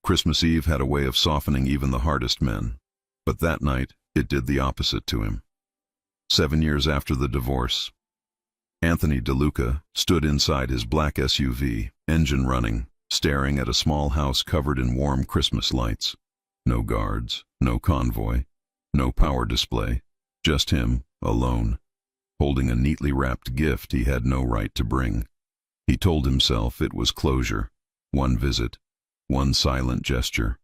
Christmas Eve had a way of softening even the hardest men, but that night it did the opposite to him. 7 years after the divorce, Anthony DeLuca stood inside his black SUV, engine running, staring at a small house covered in warm Christmas lights. No guards, no convoy, no power display, just him, alone, holding a neatly wrapped gift he had no right to bring. He told himself it was closure, one visit, one silent gesture.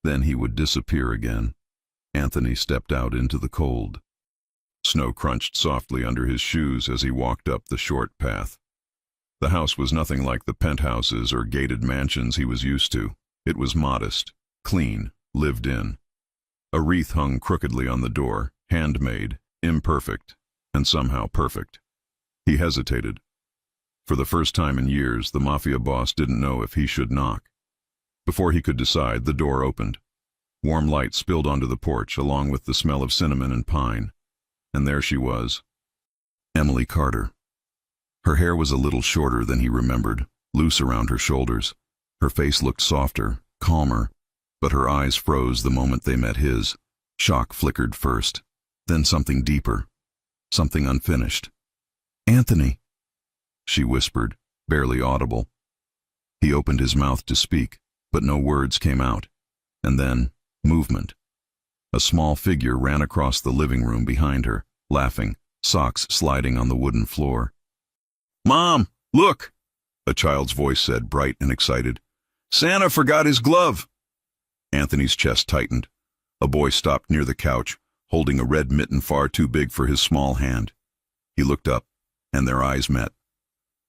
Then he would disappear again. Anthony stepped out into the cold. Snow crunched softly under his shoes as he walked up the short path. The house was nothing like the penthouses or gated mansions he was used to. It was modest, clean, lived in. A wreath hung crookedly on the door, handmade, imperfect, and somehow perfect. He hesitated. For the first time in years, the mafia boss didn't know if he should knock. Before he could decide, the door opened. Warm light spilled onto the porch, along with the smell of cinnamon and pine. And there she was, Emily Carter. Her hair was a little shorter than he remembered, loose around her shoulders. Her face looked softer, calmer, but her eyes froze the moment they met his. Shock flickered first, then something deeper, something unfinished. "Anthony," she whispered, barely audible. He opened his mouth to speak, but no words came out. And then, movement. A small figure ran across the living room behind her, laughing, socks sliding on the wooden floor. "Mom, look!" a child's voice said, bright and excited. "Santa forgot his glove!" Anthony's chest tightened. A boy stopped near the couch, holding a red mitten far too big for his small hand. He looked up, and their eyes met.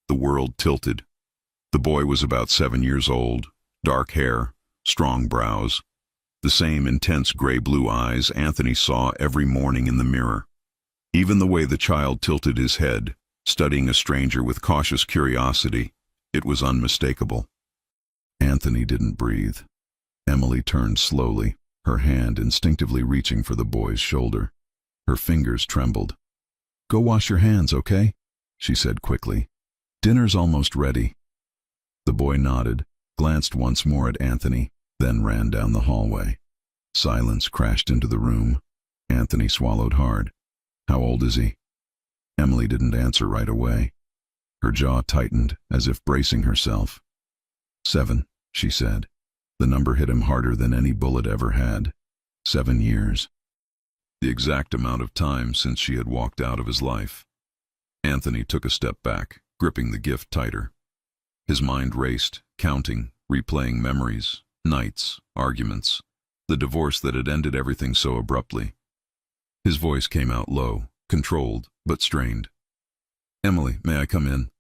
The world tilted. The boy was about 7 years old, dark hair, strong brows. The same intense gray-blue eyes Anthony saw every morning in the mirror. Even the way the child tilted his head, studying a stranger with cautious curiosity, it was unmistakable. Anthony didn't breathe. Emily turned slowly, her hand instinctively reaching for the boy's shoulder. Her fingers trembled. "Go wash your hands, okay?" she said quickly. "Dinner's almost ready." The boy nodded, glanced once more at Anthony, then ran down the hallway. Silence crashed into the room. Anthony swallowed hard. "How old is he?" Emily didn't answer right away. Her jaw tightened, as if bracing herself. 7, she said. The number hit him harder than any bullet ever had. 7 years. The exact amount of time since she had walked out of his life. Anthony took a step back, gripping the gift tighter. His mind raced, counting, replaying memories, nights, arguments, the divorce that had ended everything so abruptly. His voice came out low, controlled, but strained. "Emily, may I come in?"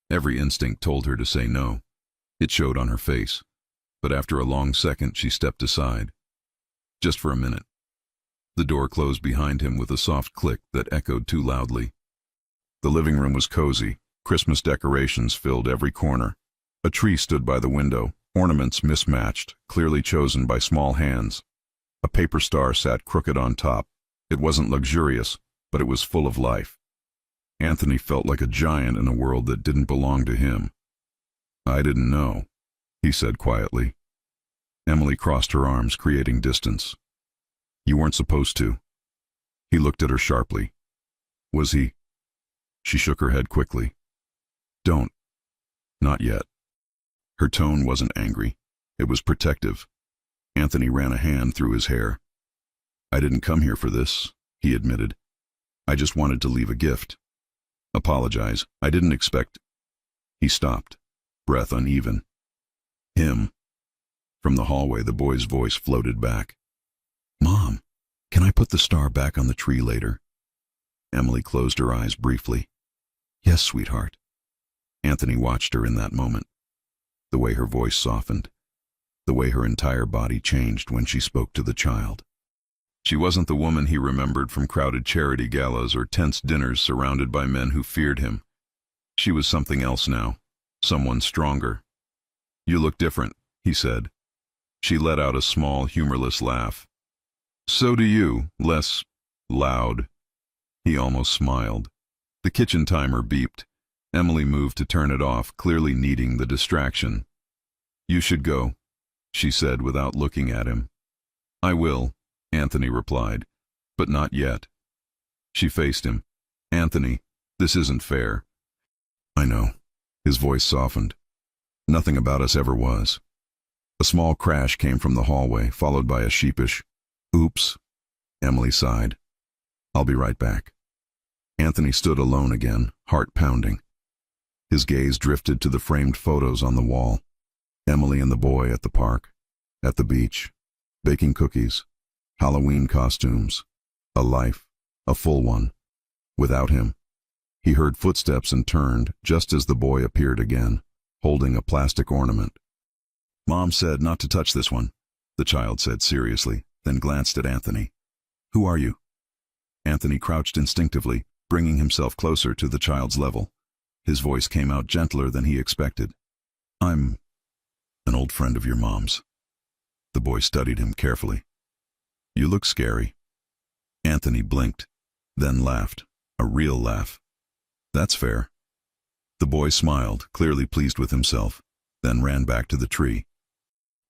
Every instinct told her to say no. It showed on her face. But after a long second, she stepped aside. Just for a minute. The door closed behind him with a soft click that echoed too loudly. The living room was cozy. Christmas decorations filled every corner. A tree stood by the window, ornaments mismatched, clearly chosen by small hands. A paper star sat crooked on top. It wasn't luxurious, but it was full of life. Anthony felt like a giant in a world that didn't belong to him. "I didn't know," he said quietly. Emily crossed her arms, creating distance. "You weren't supposed to." He looked at her sharply. "Was he?" She shook her head quickly. "Don't. Not yet." Her tone wasn't angry. It was protective. Anthony ran a hand through his hair. "I didn't come here for this," he admitted. "I just wanted to leave a gift. Apologize. I didn't expect—" He stopped, breath uneven. "Him." From the hallway, the boy's voice floated back. "Mom, can I put the star back on the tree later?" Emily closed her eyes briefly. "Yes, sweetheart." Anthony watched her in that moment. The way her voice softened. The way her entire body changed when she spoke to the child. She wasn't the woman he remembered from crowded charity galas or tense dinners surrounded by men who feared him. She was something else now, someone stronger. "You look different," he said. She let out a small, humorless laugh. "So do you, less loud." He almost smiled. The kitchen timer beeped. Emily moved to turn it off, clearly needing the distraction. "You should go," she said without looking at him. I will, Anthony replied, but not yet. She faced him. Anthony, this isn't fair. I know. His voice softened. Nothing about us ever was. A small crash came from the hallway, followed by a sheepish, "Oops." Emily sighed. I'll be right back. Anthony stood alone again, heart pounding. His gaze drifted to the framed photos on the wall. Emily and the boy at the park, at the beach, baking cookies, Halloween costumes, a life, a full one. Without him. He heard footsteps and turned just as the boy appeared again, holding a plastic ornament. Mom said not to touch this one, the child said seriously, then glanced at Anthony. Who are you? Anthony crouched instinctively, bringing himself closer to the child's level. His voice came out gentler than he expected. I'm an old friend of your mom's. The boy studied him carefully. You look scary. Anthony blinked, then laughed, a real laugh. That's fair. The boy smiled, clearly pleased with himself, then ran back to the tree.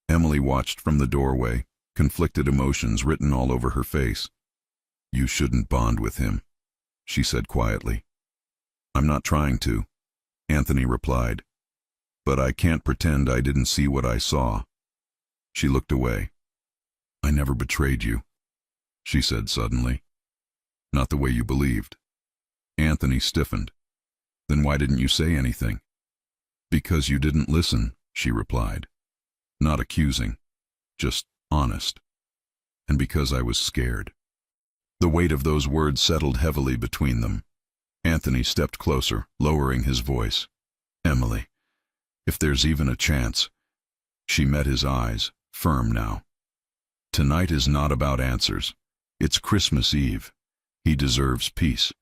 Emily watched from the doorway, conflicted emotions written all over her face. You shouldn't bond with him, she said quietly. I'm not trying to, Anthony replied. But I can't pretend I didn't see what I saw. She looked away. I never betrayed you, she said suddenly. Not the way you believed. Anthony stiffened. Then why didn't you say anything? Because you didn't listen, she replied. Not accusing, just honest. And because I was scared. The weight of those words settled heavily between them. Anthony stepped closer, lowering his voice. Emily, if there's even a chance. She met his eyes, firm now. Tonight is not about answers. It's Christmas Eve. He deserves peace.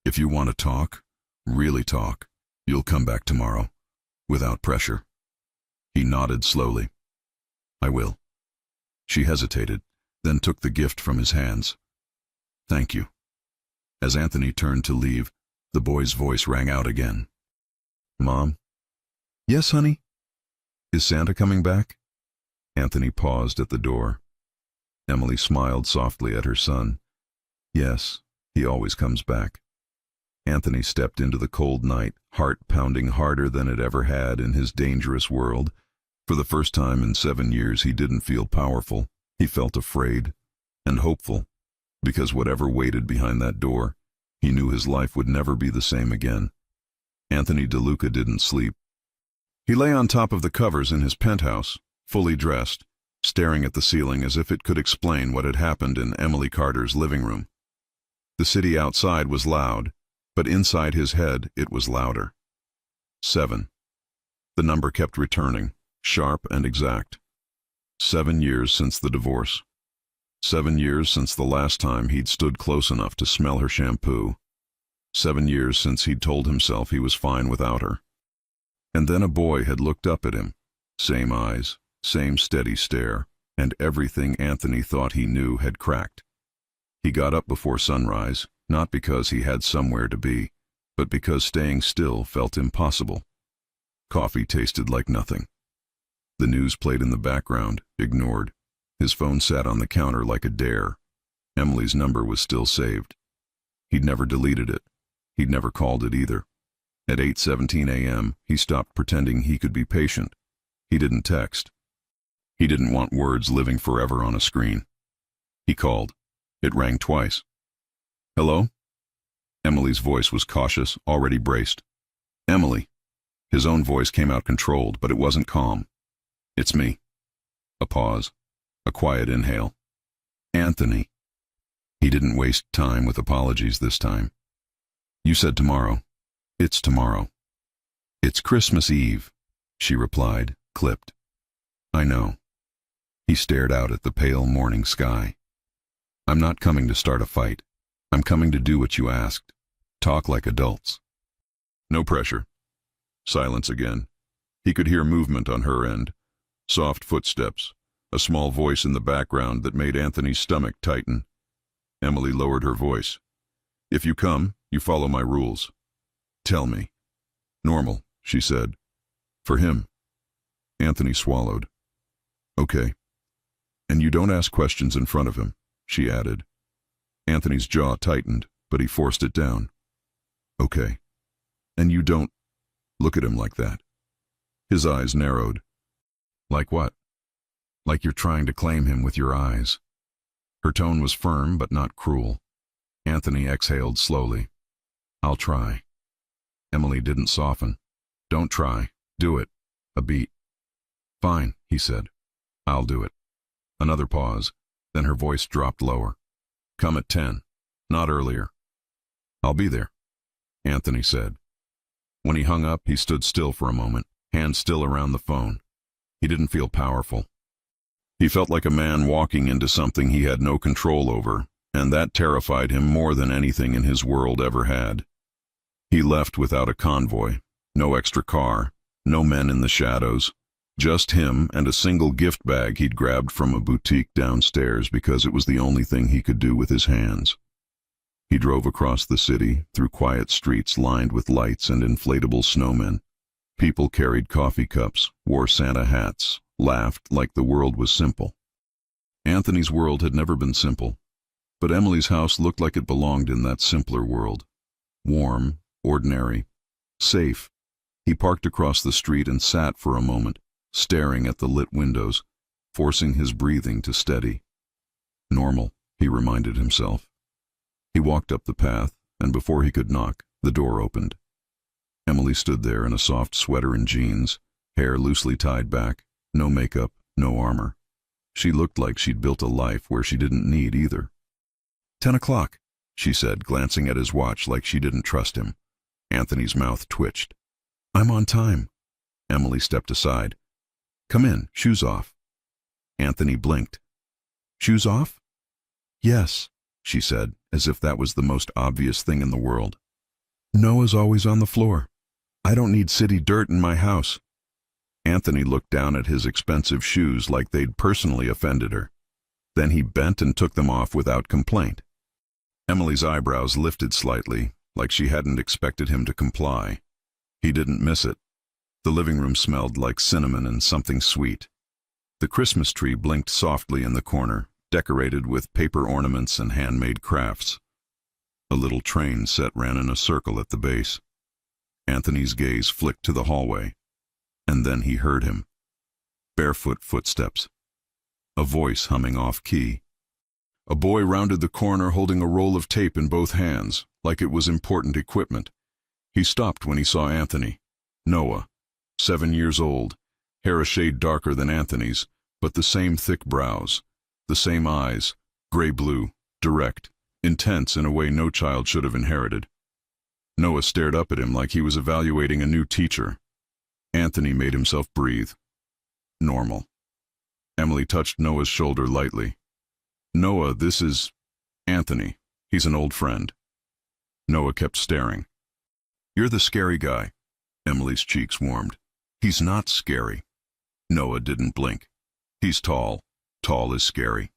If you want to talk, really talk, you'll come back tomorrow, without pressure. He nodded slowly. I will. She hesitated, then took the gift from his hands. Thank you. As Anthony turned to leave, the boy's voice rang out again. Mom? Yes, honey? Is Santa coming back? Anthony paused at the door. Emily smiled softly at her son. Yes, he always comes back. Anthony stepped into the cold night, heart pounding harder than it ever had in his dangerous world. For the first time in 7 years, he didn't feel powerful. He felt afraid and hopeful, because whatever waited behind that door, he knew his life would never be the same again. Anthony DeLuca didn't sleep. He lay on top of the covers in his penthouse, fully dressed, staring at the ceiling as if it could explain what had happened in Emily Carter's living room. The city outside was loud, but inside his head it was louder. 7. The number kept returning, sharp and exact. 7 years since the divorce. 7 years since the last time he'd stood close enough to smell her shampoo. 7 years since he'd told himself he was fine without her. And then a boy had looked up at him. Same eyes, same steady stare, and everything Anthony thought he knew had cracked. He got up before sunrise, not because he had somewhere to be, but because staying still felt impossible. Coffee tasted like nothing. The news played in the background, ignored. His phone sat on the counter like a dare. Emily's number was still saved. He'd never deleted it. He'd never called it either. At 8:17 a.m., he stopped pretending he could be patient. He didn't text. He didn't want words living forever on a screen. He called. It rang twice. Hello? Emily's voice was cautious, already braced. Emily. His own voice came out controlled, but it wasn't calm. It's me. A pause. A quiet inhale. Anthony. He didn't waste time with apologies this time. You said tomorrow. It's tomorrow. It's Christmas Eve, she replied, clipped. I know. He stared out at the pale morning sky. I'm not coming to start a fight. I'm coming to do what you asked. Talk like adults. No pressure. Silence again. He could hear movement on her end. Soft footsteps. A small voice in the background that made Anthony's stomach tighten. Emily lowered her voice. If you come, you follow my rules. Tell me. Normal, she said. For him. Anthony swallowed. Okay. And you don't ask questions in front of him, she added. Anthony's jaw tightened, but he forced it down. Okay. And you don't look at him like that. His eyes narrowed. Like what? Like you're trying to claim him with your eyes. Her tone was firm but not cruel. Anthony exhaled slowly. I'll try. Emily didn't soften. Don't try. Do it. A beat. Fine, he said. I'll do it. Another pause, then her voice dropped lower. Come at 10, not earlier. I'll be there, Anthony said. When he hung up, he stood still for a moment, hands still around the phone. He didn't feel powerful. He felt like a man walking into something he had no control over, and that terrified him more than anything in his world ever had. He left without a convoy, no extra car, no men in the shadows, just him and a single gift bag he'd grabbed from a boutique downstairs because it was the only thing he could do with his hands. He drove across the city, through quiet streets lined with lights and inflatable snowmen. People carried coffee cups, wore Santa hats, laughed like the world was simple. Anthony's world had never been simple, but Emily's house looked like it belonged in that simpler world. Warm, ordinary, safe. He parked across the street and sat for a moment, staring at the lit windows, forcing his breathing to steady. Normal, he reminded himself. He walked up the path, and before he could knock, the door opened. Emily stood there in a soft sweater and jeans, hair loosely tied back, no makeup, no armor. She looked like she'd built a life where she didn't need either. 10 o'clock, she said, glancing at his watch like she didn't trust him. Anthony's mouth twitched. I'm on time. Emily stepped aside. Come in, shoes off. Anthony blinked. Shoes off? Yes, she said, as if that was the most obvious thing in the world. Noah's always on the floor. I don't need city dirt in my house. Anthony looked down at his expensive shoes like they'd personally offended her. Then he bent and took them off without complaint. Emily's eyebrows lifted slightly, like she hadn't expected him to comply. He didn't miss it. The living room smelled like cinnamon and something sweet. The Christmas tree blinked softly in the corner, decorated with paper ornaments and handmade crafts. A little train set ran in a circle at the base. Anthony's gaze flicked to the hallway, and then he heard him. Barefoot footsteps. A voice humming off-key. A boy rounded the corner holding a roll of tape in both hands, like it was important equipment. He stopped when he saw Anthony. Noah, 7 years old, hair a shade darker than Anthony's, but the same thick brows, the same eyes, gray-blue, direct, intense in a way no child should have inherited. Noah stared up at him like he was evaluating a new teacher. Anthony made himself breathe. Normal. Emily touched Noah's shoulder lightly. Noah, this is Anthony. He's an old friend. Noah kept staring. You're the scary guy. Emily's cheeks warmed. He's not scary. Noah didn't blink. He's tall. Tall is scary.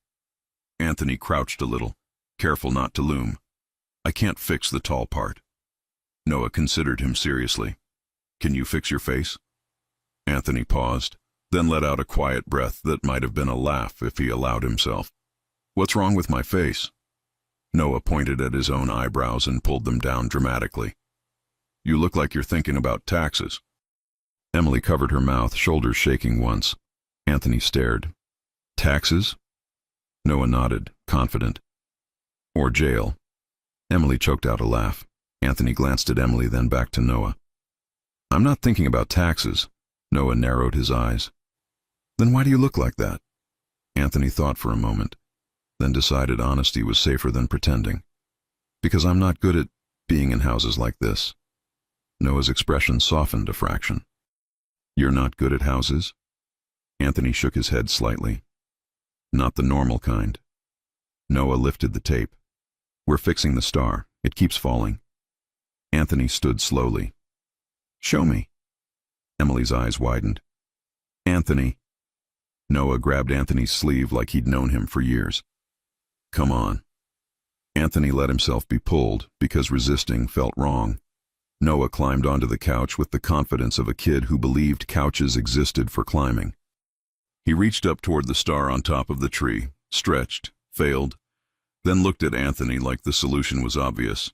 Anthony crouched a little, careful not to loom. I can't fix the tall part. Noah considered him seriously. Can you fix your face? Anthony paused, then let out a quiet breath that might have been a laugh if he allowed himself. What's wrong with my face? Noah pointed at his own eyebrows and pulled them down dramatically. You look like you're thinking about taxes. Emily covered her mouth, shoulders shaking once. Anthony stared. Taxes? Noah nodded, confident. Or jail. Emily choked out a laugh. Anthony glanced at Emily, then back to Noah. I'm not thinking about taxes. Noah narrowed his eyes. Then why do you look like that? Anthony thought for a moment, then decided honesty was safer than pretending. Because I'm not good at being in houses like this. Noah's expression softened a fraction. You're not good at houses? Anthony shook his head slightly. Not the normal kind. Noah lifted the tape. We're fixing the star. It keeps falling. Anthony stood slowly. Show me. Emily's eyes widened. Anthony. Noah grabbed Anthony's sleeve like he'd known him for years. Come on. Anthony let himself be pulled because resisting felt wrong. Noah climbed onto the couch with the confidence of a kid who believed couches existed for climbing. He reached up toward the star on top of the tree, stretched, failed, then looked at Anthony like the solution was obvious.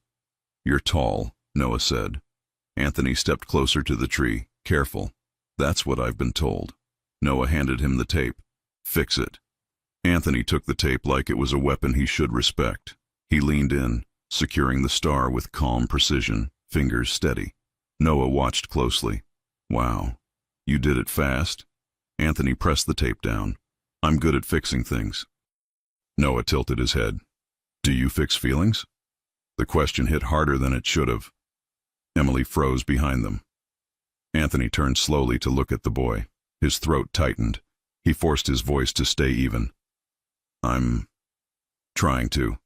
"You're tall," Noah said. Anthony stepped closer to the tree. "Careful. That's what I've been told." Noah handed him the tape. "Fix it." Anthony took the tape like it was a weapon he should respect. He leaned in, securing the star with calm precision, fingers steady. Noah watched closely. "Wow. You did it fast." Anthony pressed the tape down. "I'm good at fixing things." Noah tilted his head. "Do you fix feelings?" The question hit harder than it should have. Emily froze behind them. Anthony turned slowly to look at the boy. His throat tightened. He forced his voice to stay even. "I'm trying to."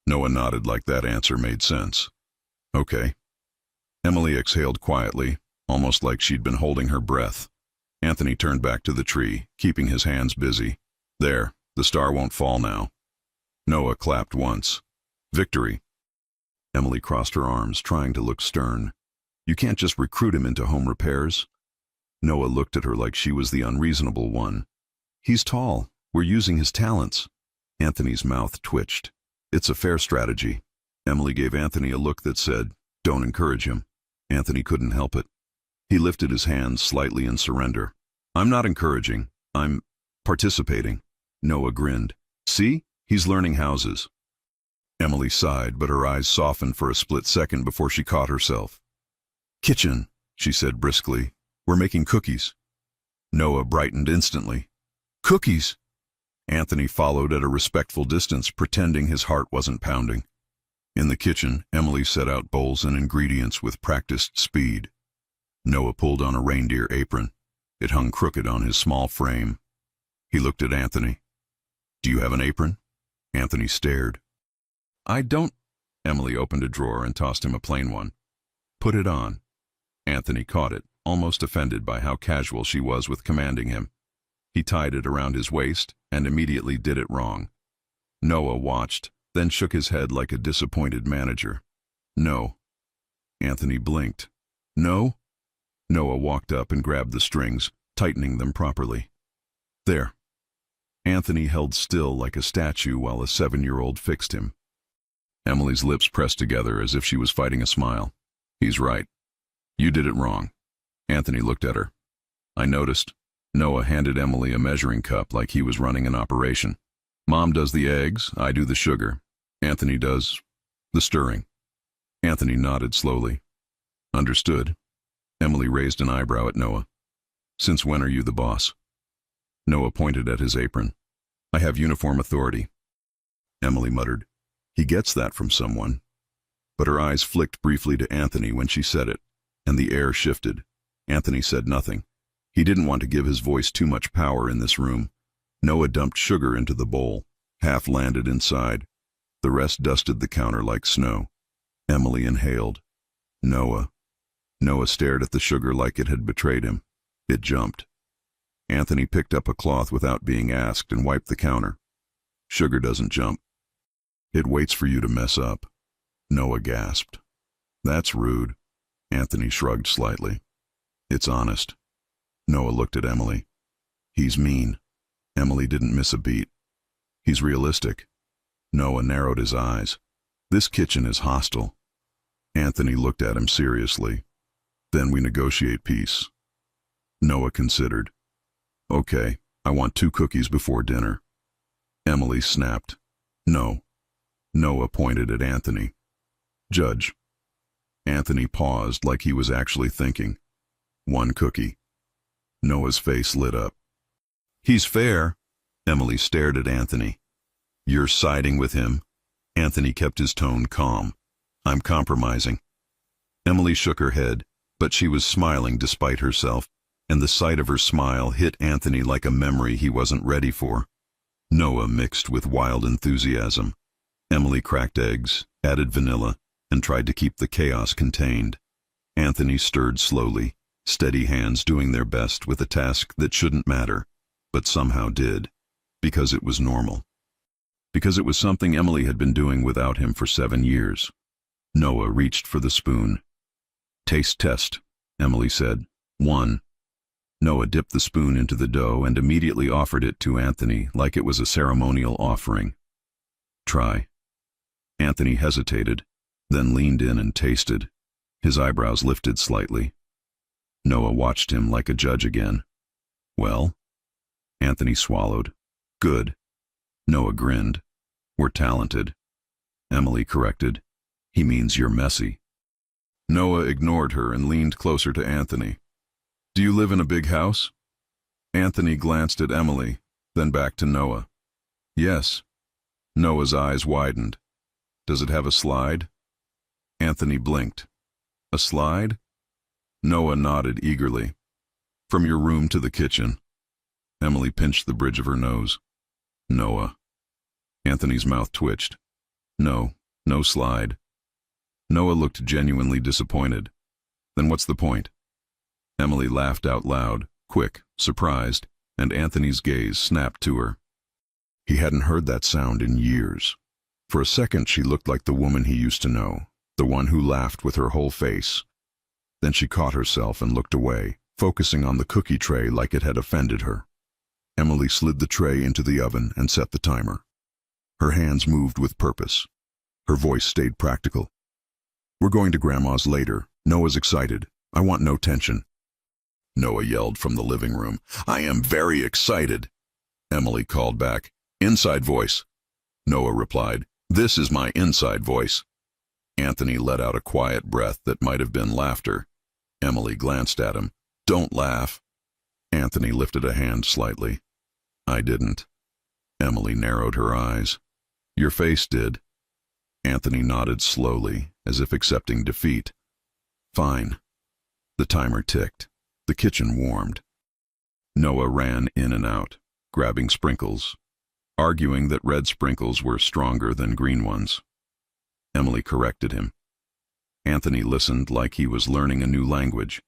Noah nodded like that answer made sense. "Okay." Emily exhaled quietly, almost like she'd been holding her breath. Anthony turned back to the tree, keeping his hands busy. "There, the star won't fall now." Noah clapped once. "Victory." Emily crossed her arms, trying to look stern. "You can't just recruit him into home repairs." Noah looked at her like she was the unreasonable one. "He's tall. We're using his talents." Anthony's mouth twitched. "It's a fair strategy." Emily gave Anthony a look that said, "Don't encourage him." Anthony couldn't help it. He lifted his hands slightly in surrender. "I'm not encouraging. I'm participating." Noah grinned. "See? He's learning houses." Emily sighed, but her eyes softened for a split second before she caught herself. "Kitchen," she said briskly. "We're making cookies." Noah brightened instantly. "Cookies!" Anthony followed at a respectful distance, pretending his heart wasn't pounding. In the kitchen, Emily set out bowls and ingredients with practiced speed. Noah pulled on a reindeer apron. It hung crooked on his small frame. He looked at Anthony. "Do you have an apron?" Anthony stared. "I don't." Emily opened a drawer and tossed him a plain one. "Put it on." Anthony caught it, almost offended by how casual she was with commanding him. He tied it around his waist and immediately did it wrong. Noah watched, then shook his head like a disappointed manager. "No." Anthony blinked. "No?" Noah walked up and grabbed the strings, tightening them properly. "There." Anthony held still like a statue while a 7-year-old fixed him. Emily's lips pressed together as if she was fighting a smile. "He's right. You did it wrong." Anthony looked at her. "I noticed." Noah handed Emily a measuring cup like he was running an operation. "Mom does the eggs, I do the sugar. Anthony does the stirring." Anthony nodded slowly. "Understood." Emily raised an eyebrow at Noah. "Since when are you the boss?" Noah pointed at his apron. "I have uniform authority." Emily muttered, "He gets that from someone." But her eyes flicked briefly to Anthony when she said it, and the air shifted. Anthony said nothing. He didn't want to give his voice too much power in this room. Noah dumped sugar into the bowl. Half landed inside. The rest dusted the counter like snow. Emily inhaled. "Noah." Noah stared at the sugar like it had betrayed him. It jumped. Anthony picked up a cloth without being asked and wiped the counter. "Sugar doesn't jump. It waits for you to mess up." Noah gasped. "That's rude." Anthony shrugged slightly. "It's honest." Noah looked at Emily. "He's mean." Emily didn't miss a beat. "He's realistic." Noah narrowed his eyes. "This kitchen is hostile." Anthony looked at him seriously. "Then we negotiate peace." Noah considered. "Okay, I want 2 cookies before dinner." Emily snapped. "No." Noah pointed at Anthony. "Judge." Anthony paused like he was actually thinking. 1 cookie. Noah's face lit up. "He's fair." Emily stared at Anthony. "You're siding with him?" Anthony kept his tone calm. "I'm compromising." Emily shook her head, but she was smiling despite herself, and the sight of her smile hit Anthony like a memory he wasn't ready for. Noah mixed with wild enthusiasm. Emily cracked eggs, added vanilla, and tried to keep the chaos contained. Anthony stirred slowly, steady hands doing their best with a task that shouldn't matter, but somehow did, because it was normal. Because it was something Emily had been doing without him for 7 years. Noah reached for the spoon. "Taste test," Emily said. 1. Noah dipped the spoon into the dough and immediately offered it to Anthony like it was a ceremonial offering. Try. Anthony hesitated, then leaned in and tasted. His eyebrows lifted slightly. Noah watched him like a judge again. Well? Anthony swallowed. Good. Noah grinned. We're talented. Emily corrected. He means you're messy. Noah ignored her and leaned closer to Anthony. Do you live in a big house? Anthony glanced at Emily, then back to Noah. Yes. Noah's eyes widened. Does it have a slide? Anthony blinked. A slide? Noah nodded eagerly. From your room to the kitchen. Emily pinched the bridge of her nose. Noah. Anthony's mouth twitched. No slide. Noah looked genuinely disappointed. Then what's the point? Emily laughed out loud, quick, surprised, and Anthony's gaze snapped to her. He hadn't heard that sound in years. For a second she looked like the woman he used to know, the one who laughed with her whole face. Then she caught herself and looked away, focusing on the cookie tray like it had offended her. Emily slid the tray into the oven and set the timer. Her hands moved with purpose. Her voice stayed practical. We're going to Grandma's later. Noah's excited. I want no tension. Noah yelled from the living room. I am very excited. Emily called back. Inside voice. Noah replied. This is my inside voice. Anthony let out a quiet breath that might have been laughter. Emily glanced at him. Don't laugh. Anthony lifted a hand slightly. I didn't. Emily narrowed her eyes. Your face did. Anthony nodded slowly, as if accepting defeat. Fine. The timer ticked. The kitchen warmed. Noah ran in and out, grabbing sprinkles, arguing that red sprinkles were stronger than green ones. Emily corrected him. Anthony listened like he was learning a new language.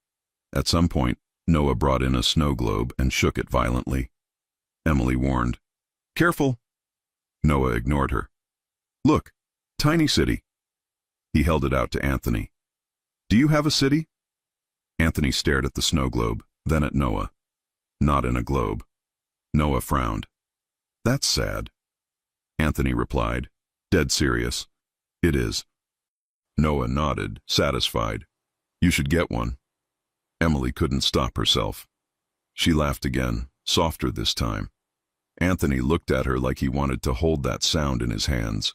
At some point, Noah brought in a snow globe and shook it violently. Emily warned. Careful. Noah ignored her. Look, tiny city. He held it out to Anthony. Do you have a city? Anthony stared at the snow globe, then at Noah. Not in a globe. Noah frowned. That's sad. Anthony replied, dead serious. It is. Noah nodded, satisfied. You should get one. Emily couldn't stop herself. She laughed again, softer this time. Anthony looked at her like he wanted to hold that sound in his hands.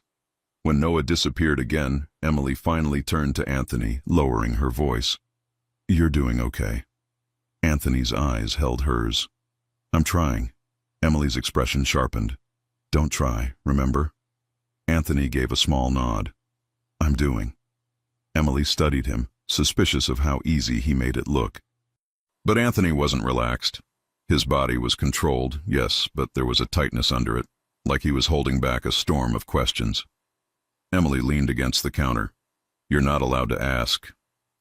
When Noah disappeared again, Emily finally turned to Anthony, lowering her voice. You're doing okay. Anthony's eyes held hers. I'm trying. Emily's expression sharpened. Don't try, remember? Anthony gave a small nod. I'm doing. Emily studied him, suspicious of how easy he made it look. But Anthony wasn't relaxed. His body was controlled, yes, but there was a tightness under it, like he was holding back a storm of questions. Emily leaned against the counter. You're not allowed to ask.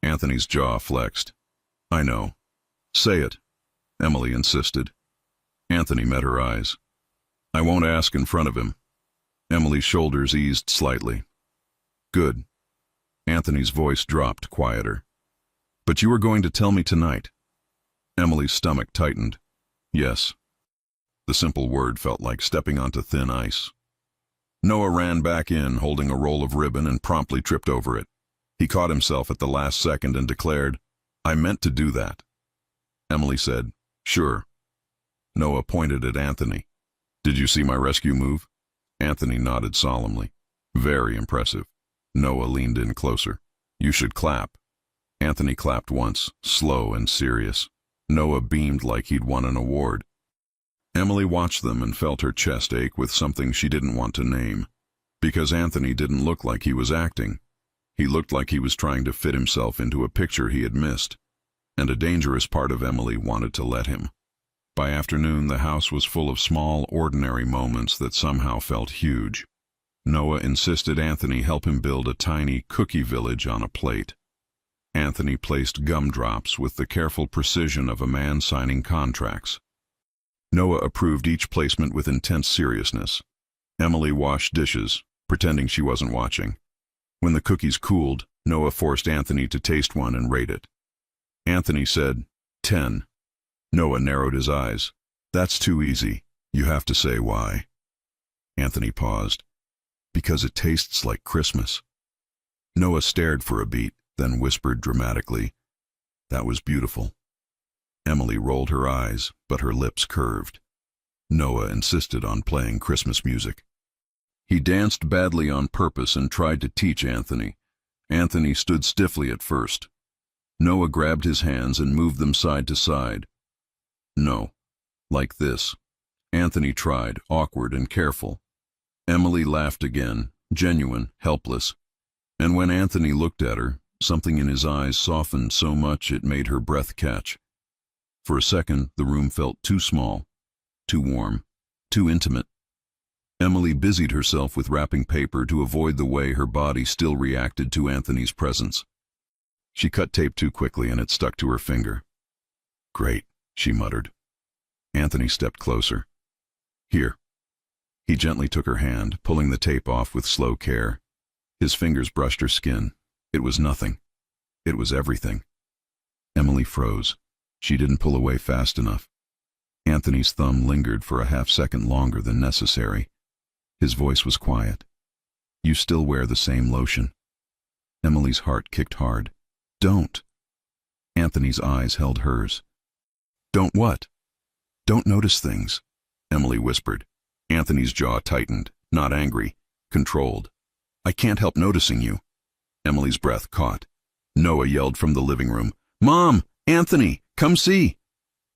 Anthony's jaw flexed. I know. Say it, Emily insisted. Anthony met her eyes. I won't ask in front of him. Emily's shoulders eased slightly. Good. Anthony's voice dropped quieter. But you were going to tell me tonight. Emily's stomach tightened. Yes. The simple word felt like stepping onto thin ice. Noah ran back in, holding a roll of ribbon, and promptly tripped over it. He caught himself at the last second and declared, I meant to do that. Emily said, Sure. Noah pointed at Anthony. Did you see my rescue move? Anthony nodded solemnly. Very impressive. Noah leaned in closer. You should clap. Anthony clapped once, slow and serious. Noah beamed like he'd won an award. Emily watched them and felt her chest ache with something she didn't want to name. Because Anthony didn't look like he was acting. He looked like he was trying to fit himself into a picture he had missed. And a dangerous part of Emily wanted to let him. By afternoon, the house was full of small, ordinary moments that somehow felt huge. Noah insisted Anthony help him build a tiny cookie village on a plate. Anthony placed gumdrops with the careful precision of a man signing contracts. Noah approved each placement with intense seriousness. Emily washed dishes, pretending she wasn't watching. When the cookies cooled, Noah forced Anthony to taste one and rate it. Anthony said, 10. Noah narrowed his eyes. That's too easy. You have to say why. Anthony paused. Because it tastes like Christmas. Noah stared for a beat, then whispered dramatically, That was beautiful. Emily rolled her eyes, but her lips curved. Noah insisted on playing Christmas music. He danced badly on purpose and tried to teach Anthony. Anthony stood stiffly at first. Noah grabbed his hands and moved them side to side. No, like this. Anthony tried, awkward and careful. Emily laughed again, genuine, helpless. And when Anthony looked at her, something in his eyes softened so much it made her breath catch. For a second, the room felt too small, too warm, too intimate. Emily busied herself with wrapping paper to avoid the way her body still reacted to Anthony's presence. She cut tape too quickly and it stuck to her finger. Great, she muttered. Anthony stepped closer. Here. He gently took her hand, pulling the tape off with slow care. His fingers brushed her skin. It was nothing. It was everything. Emily froze. She didn't pull away fast enough. Anthony's thumb lingered for a half-second longer than necessary. His voice was quiet. You still wear the same lotion. Emily's heart kicked hard. Don't. Anthony's eyes held hers. Don't what? Don't notice things, Emily whispered. Anthony's jaw tightened, not angry, controlled. I can't help noticing you. Emily's breath caught. Noah yelled from the living room. Mom! Anthony! Come see!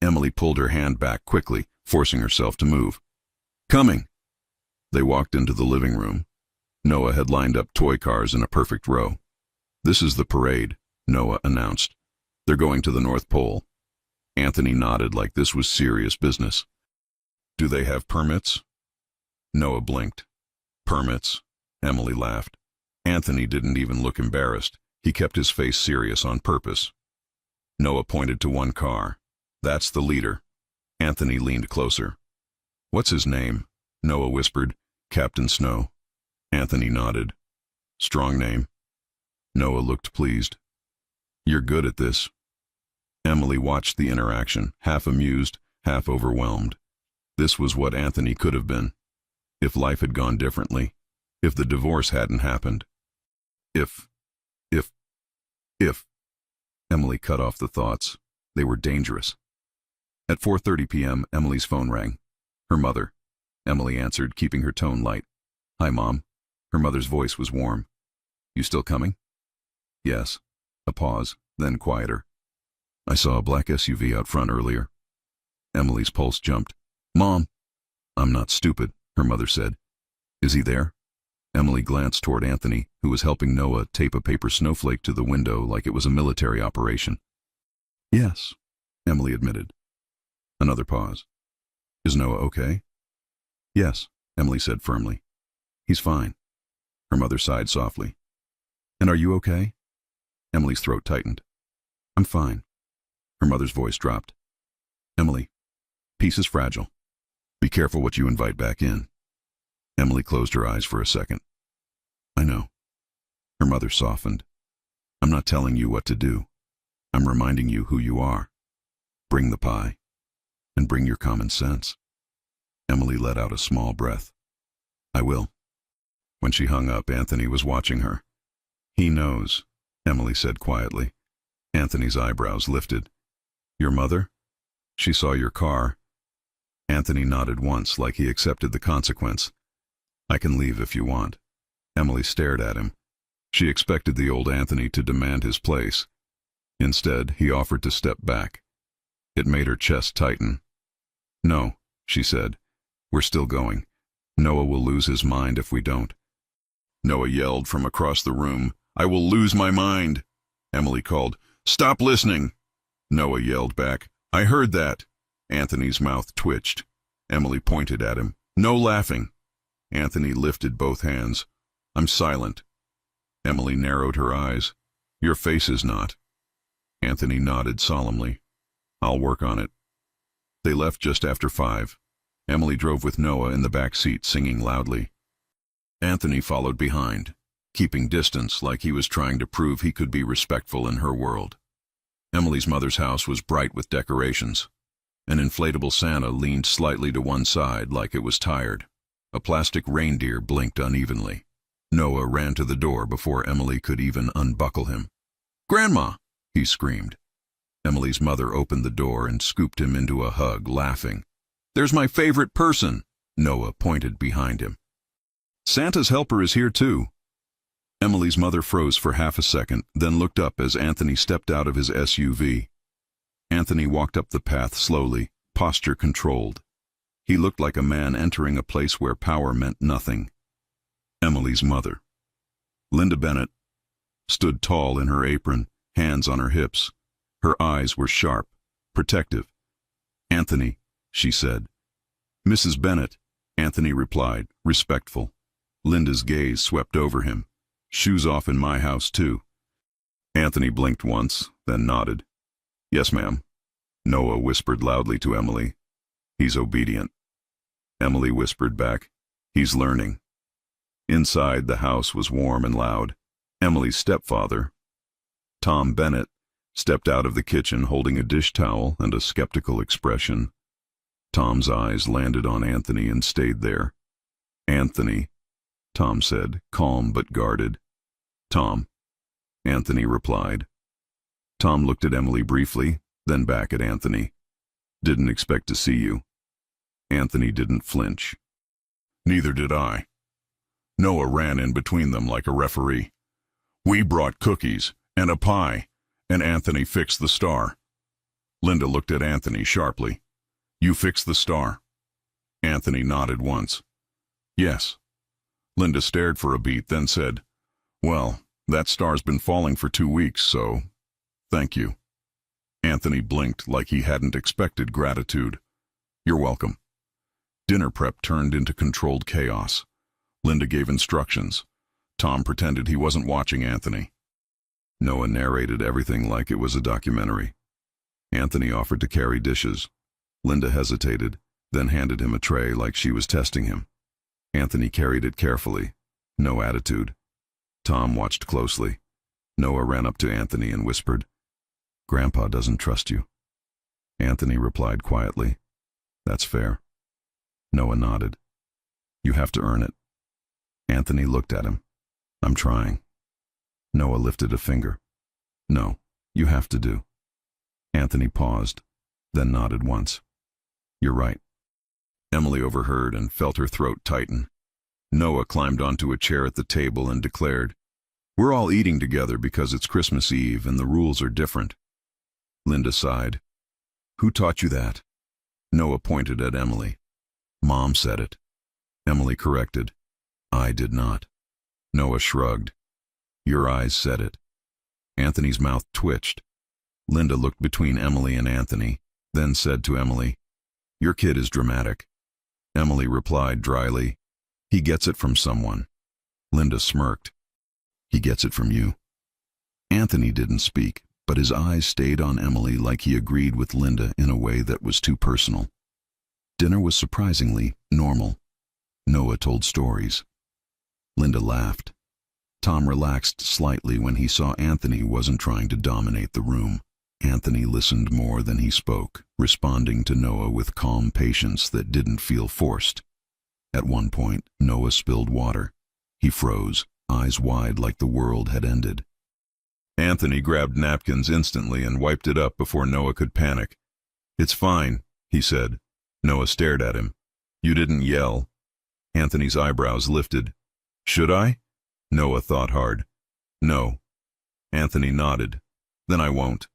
Emily pulled her hand back quickly, forcing herself to move. Coming! They walked into the living room. Noah had lined up toy cars in a perfect row. This is the parade, Noah announced. They're going to the North Pole. Anthony nodded like this was serious business. Do they have permits? Noah blinked. Permits? Emily laughed. Anthony didn't even look embarrassed. He kept his face serious on purpose. Noah pointed to one car. That's the leader. Anthony leaned closer. What's his name? Noah whispered. Captain Snow. Anthony nodded. Strong name. Noah looked pleased. You're good at this. Emily watched the interaction, half amused, half overwhelmed. This was what Anthony could have been. If life had gone differently. If the divorce hadn't happened. If. Emily cut off the thoughts. They were dangerous. At 4:30 p.m., Emily's phone rang. Her mother. Emily answered, keeping her tone light. Hi, Mom. Her mother's voice was warm. You still coming? Yes. A pause, then quieter. I saw a black SUV out front earlier. Emily's pulse jumped. Mom! I'm not stupid, her mother said. Is he there? Emily glanced toward Anthony, who was helping Noah tape a paper snowflake to the window like it was a military operation. Yes, Emily admitted. Another pause. Is Noah okay? Yes, Emily said firmly. He's fine. Her mother sighed softly. And are you okay? Emily's throat tightened. I'm fine. Her mother's voice dropped. Emily, peace is fragile. Be careful what you invite back in. Emily closed her eyes for a second. I know. Her mother softened. I'm not telling you what to do. I'm reminding you who you are. Bring the pie. And bring your common sense. Emily let out a small breath. I will. When she hung up, Anthony was watching her. He knows, Emily said quietly. Anthony's eyebrows lifted. Your mother? She saw your car. Anthony nodded once like he accepted the consequence. I can leave if you want. Emily stared at him. She expected the old Anthony to demand his place. Instead, he offered to step back. It made her chest tighten. No, she said. We're still going. Noah will lose his mind if we don't. Noah yelled from across the room. I will lose my mind. Emily called. Stop listening. Noah yelled back. I heard that. Anthony's mouth twitched. Emily pointed at him. No laughing. Anthony lifted both hands. I'm silent. Emily narrowed her eyes. Your face is not. Anthony nodded solemnly. I'll work on it. They left just after 5. Emily drove with Noah in the back seat, singing loudly. Anthony followed behind, keeping distance like he was trying to prove he could be respectful in her world. Emily's mother's house was bright with decorations. An inflatable Santa leaned slightly to one side like it was tired. A plastic reindeer blinked unevenly. Noah ran to the door before Emily could even unbuckle him. "Grandma!" he screamed. Emily's mother opened the door and scooped him into a hug, laughing. "There's my favorite person!" Noah pointed behind him. "Santa's helper is here too." Emily's mother froze for half a second, then looked up as Anthony stepped out of his SUV. Anthony walked up the path slowly, posture controlled. He looked like a man entering a place where power meant nothing. Emily's mother, Linda Bennett, stood tall in her apron, hands on her hips. Her eyes were sharp, protective. "Anthony," she said. "Mrs. Bennett," Anthony replied, respectful. Linda's gaze swept over him. "Shoes off in my house, too." Anthony blinked once, then nodded. "Yes, ma'am." Noah whispered loudly to Emily. "He's obedient." Emily whispered back, "He's learning." Inside, the house was warm and loud. Emily's stepfather, Tom Bennett, stepped out of the kitchen holding a dish towel and a skeptical expression. Tom's eyes landed on Anthony and stayed there. "Anthony," Tom said, calm but guarded. "Tom," Anthony replied. Tom looked at Emily briefly, then back at Anthony. "Didn't expect to see you." Anthony didn't flinch. "Neither did I." Noah ran in between them like a referee. "We brought cookies and a pie, and Anthony fixed the star." Linda looked at Anthony sharply. "You fixed the star?" Anthony nodded once. "Yes." Linda stared for a beat, then said, "Well, that star's been falling for 2 weeks, so thank you." Anthony blinked like he hadn't expected gratitude. "You're welcome." Dinner prep turned into controlled chaos. Linda gave instructions. Tom pretended he wasn't watching Anthony. Noah narrated everything like it was a documentary. Anthony offered to carry dishes. Linda hesitated, then handed him a tray like she was testing him. Anthony carried it carefully. No attitude. Tom watched closely. Noah ran up to Anthony and whispered, "Grandpa doesn't trust you." Anthony replied quietly, "That's fair." Noah nodded. "You have to earn it." Anthony looked at him. "I'm trying." Noah lifted a finger. "No, you have to do." Anthony paused, then nodded once. "You're right." Emily overheard and felt her throat tighten. Noah climbed onto a chair at the table and declared, "We're all eating together because it's Christmas Eve and the rules are different." Linda sighed. "Who taught you that?" Noah pointed at Emily. "Mom said it." Emily corrected, "I did not." Noah shrugged. "Your eyes said it." Anthony's mouth twitched. Linda looked between Emily and Anthony, then said to Emily, "Your kid is dramatic." Emily replied dryly, "He gets it from someone." Linda smirked. "He gets it from you." Anthony didn't speak, but his eyes stayed on Emily like he agreed with Linda in a way that was too personal. Dinner was surprisingly normal. Noah told stories. Linda laughed. Tom relaxed slightly when he saw Anthony wasn't trying to dominate the room. Anthony listened more than he spoke, responding to Noah with calm patience that didn't feel forced. At one point, Noah spilled water. He froze, eyes wide like the world had ended. Anthony grabbed napkins instantly and wiped it up before Noah could panic. "It's fine," he said. Noah stared at him. "You didn't yell." Anthony's eyebrows lifted. "Should I?" Noah thought hard. "No." Anthony nodded. "Then I won't."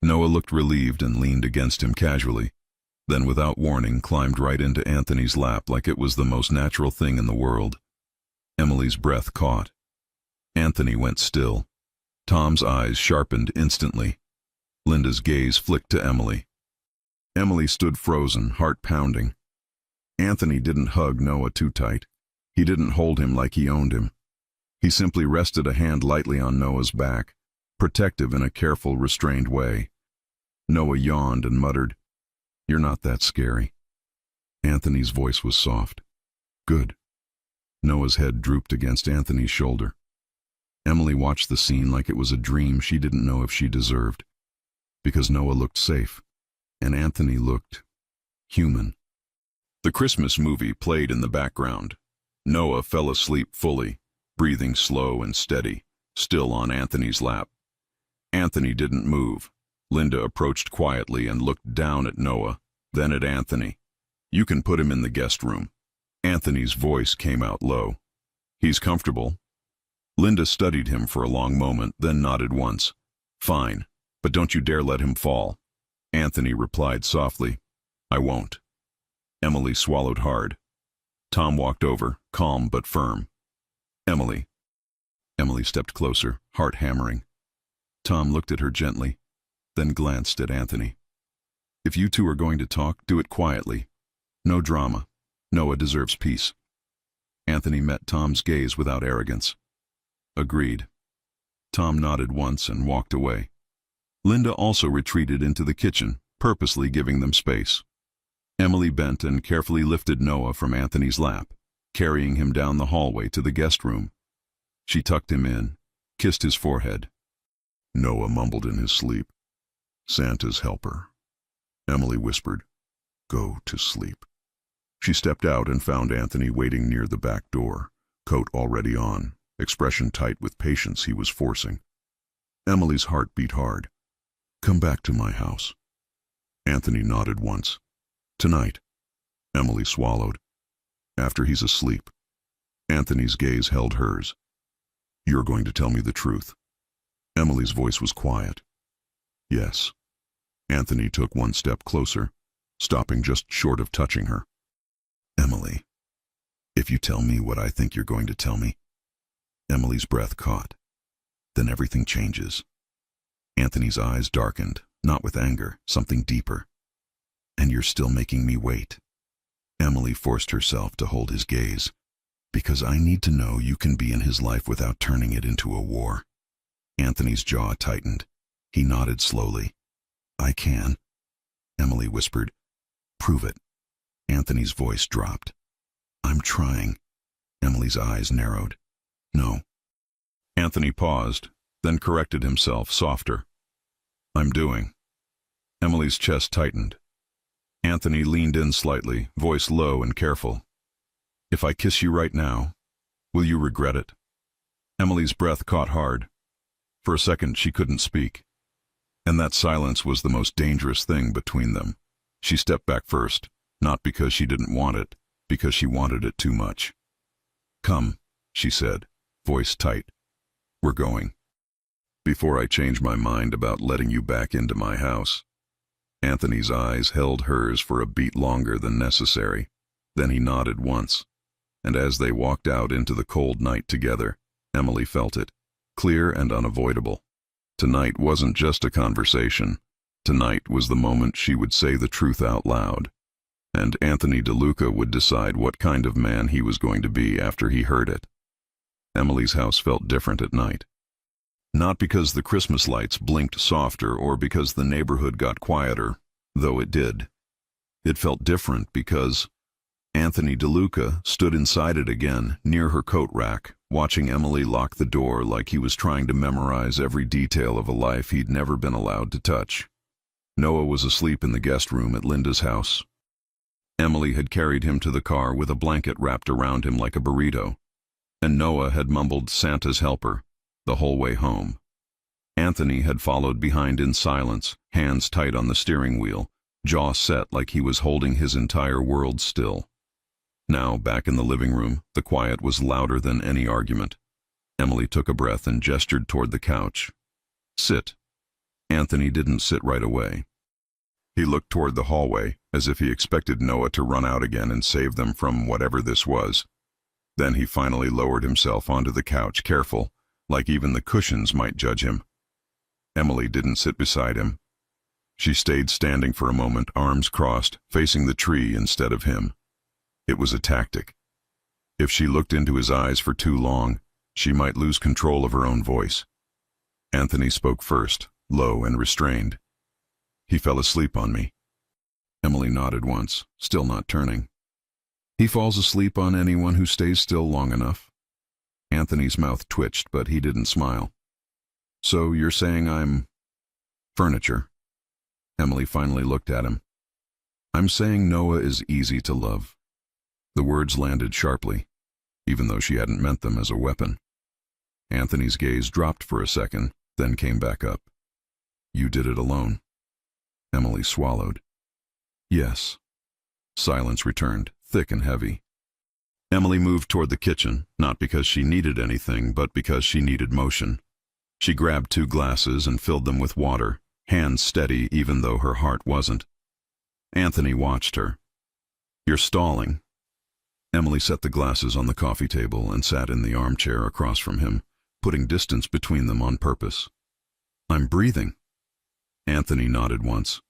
Noah looked relieved and leaned against him casually, then without warning climbed right into Anthony's lap like it was the most natural thing in the world. Emily's breath caught. Anthony went still. Tom's eyes sharpened instantly. Linda's gaze flicked to Emily. Emily stood frozen, heart pounding. Anthony didn't hug Noah too tight. He didn't hold him like he owned him. He simply rested a hand lightly on Noah's back, protective in a careful, restrained way. Noah yawned and muttered, "You're not that scary." Anthony's voice was soft. "Good." Noah's head drooped against Anthony's shoulder. Emily watched the scene like it was a dream she didn't know if she deserved. Because Noah looked safe. and Anthony looked human. The Christmas movie played in the background. Noah fell asleep fully, breathing slow and steady, still on Anthony's lap. Anthony didn't move. Linda approached quietly and looked down at Noah, then at Anthony. "You can put him in the guest room." Anthony's voice came out low. "He's comfortable." Linda studied him for a long moment, then nodded once. "Fine, but don't you dare let him fall." Anthony replied softly, "I won't." Emily swallowed hard. Tom walked over, calm but firm. "Emily." Emily stepped closer, heart hammering. Tom looked at her gently, then glanced at Anthony. "If you two are going to talk, do it quietly. No drama. Noah deserves peace." Anthony met Tom's gaze without arrogance. "Agreed." Tom nodded once and walked away. Linda also retreated into the kitchen, purposely giving them space. Emily bent and carefully lifted Noah from Anthony's lap, carrying him down the hallway to the guest room. She tucked him in, kissed his forehead. Noah mumbled in his sleep, "Santa's helper." Emily whispered, "Go to sleep." She stepped out and found Anthony waiting near the back door, coat already on, expression tight with patience he was forcing. Emily's heart beat hard. "Come back to my house." Anthony nodded once. "Tonight." Emily swallowed. "After he's asleep." Anthony's gaze held hers. "You're going to tell me the truth." Emily's voice was quiet. "Yes." Anthony took one step closer, stopping just short of touching her. "Emily, if you tell me what I think you're going to tell me." Emily's breath caught. "Then everything changes." Anthony's eyes darkened, not with anger, something deeper. "And you're still making me wait." Emily forced herself to hold his gaze. "Because I need to know you can be in his life without turning it into a war." Anthony's jaw tightened. He nodded slowly. "I can." Emily whispered, "Prove it." Anthony's voice dropped. "I'm trying." Emily's eyes narrowed. "No." Anthony paused, then corrected himself, softer. "I'm doing." Emily's chest tightened. Anthony leaned in slightly, voice low and careful. "If I kiss you right now, will you regret it?" Emily's breath caught hard. For a second she couldn't speak. And that silence was the most dangerous thing between them. She stepped back first, not because she didn't want it, because she wanted it too much. "Come," she said, voice tight. "We're going. Before I change my mind about letting you back into my house." Anthony's eyes held hers for a beat longer than necessary. Then he nodded once. And as they walked out into the cold night together, Emily felt it, clear and unavoidable. Tonight wasn't just a conversation. Tonight was the moment she would say the truth out loud. And Anthony DeLuca would decide what kind of man he was going to be after he heard it. Emily's house felt different at night. Not because the Christmas lights blinked softer or because the neighborhood got quieter, though it did. It felt different because Anthony DeLuca stood inside it again, near her coat rack, watching Emily lock the door like he was trying to memorize every detail of a life he'd never been allowed to touch. Noah was asleep in the guest room at Linda's house. Emily had carried him to the car with a blanket wrapped around him like a burrito, and Noah had mumbled "Santa's helper" the whole way home. Anthony had followed behind in silence, hands tight on the steering wheel, jaw set like he was holding his entire world still. Now, back in the living room, the quiet was louder than any argument. Emily took a breath and gestured toward the couch. "Sit." Anthony didn't sit right away. He looked toward the hallway, as if he expected Noah to run out again and save them from whatever this was. Then he finally lowered himself onto the couch, careful, like even the cushions might judge him. Emily didn't sit beside him. She stayed standing for a moment, arms crossed, facing the tree instead of him. It was a tactic. If she looked into his eyes for too long, she might lose control of her own voice. Anthony spoke first, low and restrained. "He fell asleep on me." Emily nodded once, still not turning. "He falls asleep on anyone who stays still long enough." Anthony's mouth twitched, but he didn't smile. "So you're saying I'm furniture?" Emily finally looked at him. I'm saying Noah is easy to love. The words landed sharply, even though she hadn't meant them as a weapon. Anthony's gaze dropped for a second, then came back up. You did it alone. Emily swallowed. Yes. Silence returned, thick and heavy. Emily moved toward the kitchen, not because she needed anything, but because she needed motion. She grabbed 2 glasses and filled them with water, hands steady even though her heart wasn't. Anthony watched her. You're stalling. Emily set the glasses on the coffee table and sat in the armchair across from him, putting distance between them on purpose. I'm breathing. Anthony nodded once.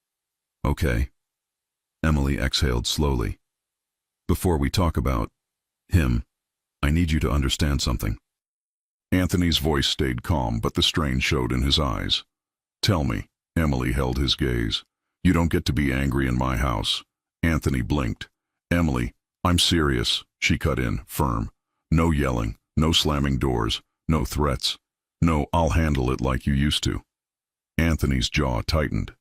Okay. Emily exhaled slowly. Before we talk about him, I need you to understand something. Anthony's voice stayed calm, but the strain showed in his eyes. Tell me. Emily held his gaze. You don't get to be angry in my house. Anthony blinked. Emily, I'm serious, she cut in, firm. No yelling, no slamming doors, no threats. No, I'll handle it like you used to. Anthony's jaw tightened.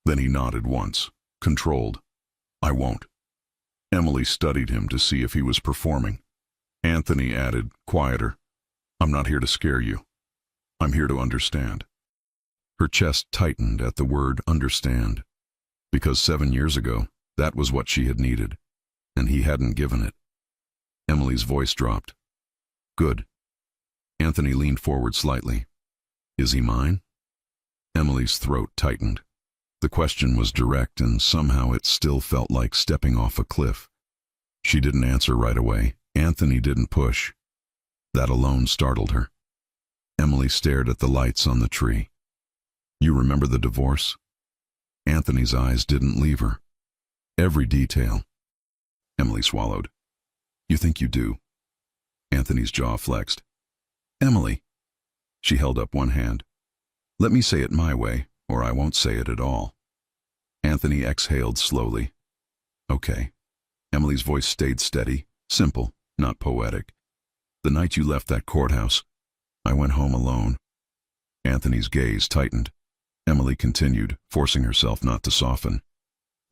Then he nodded once, controlled. I won't. Emily studied him to see if he was performing. Anthony added, quieter. I'm not here to scare you. I'm here to understand. Her chest tightened at the word understand, because 7 years ago, that was what she had needed, and he hadn't given it. Emily's voice dropped. Good. Anthony leaned forward slightly. Is he mine? Emily's throat tightened. The question was direct, and somehow it still felt like stepping off a cliff. She didn't answer right away. Anthony didn't push. That alone startled her. Emily stared at the lights on the tree. You remember the divorce? Anthony's eyes didn't leave her. Every detail. Emily swallowed. You think you do? Anthony's jaw flexed. Emily. She held up one hand. Let me say it my way, or I won't say it at all. Anthony exhaled slowly. Okay. Emily's voice stayed steady, simple, not poetic. The night you left that courthouse, I went home alone. Anthony's gaze tightened. Emily continued, forcing herself not to soften.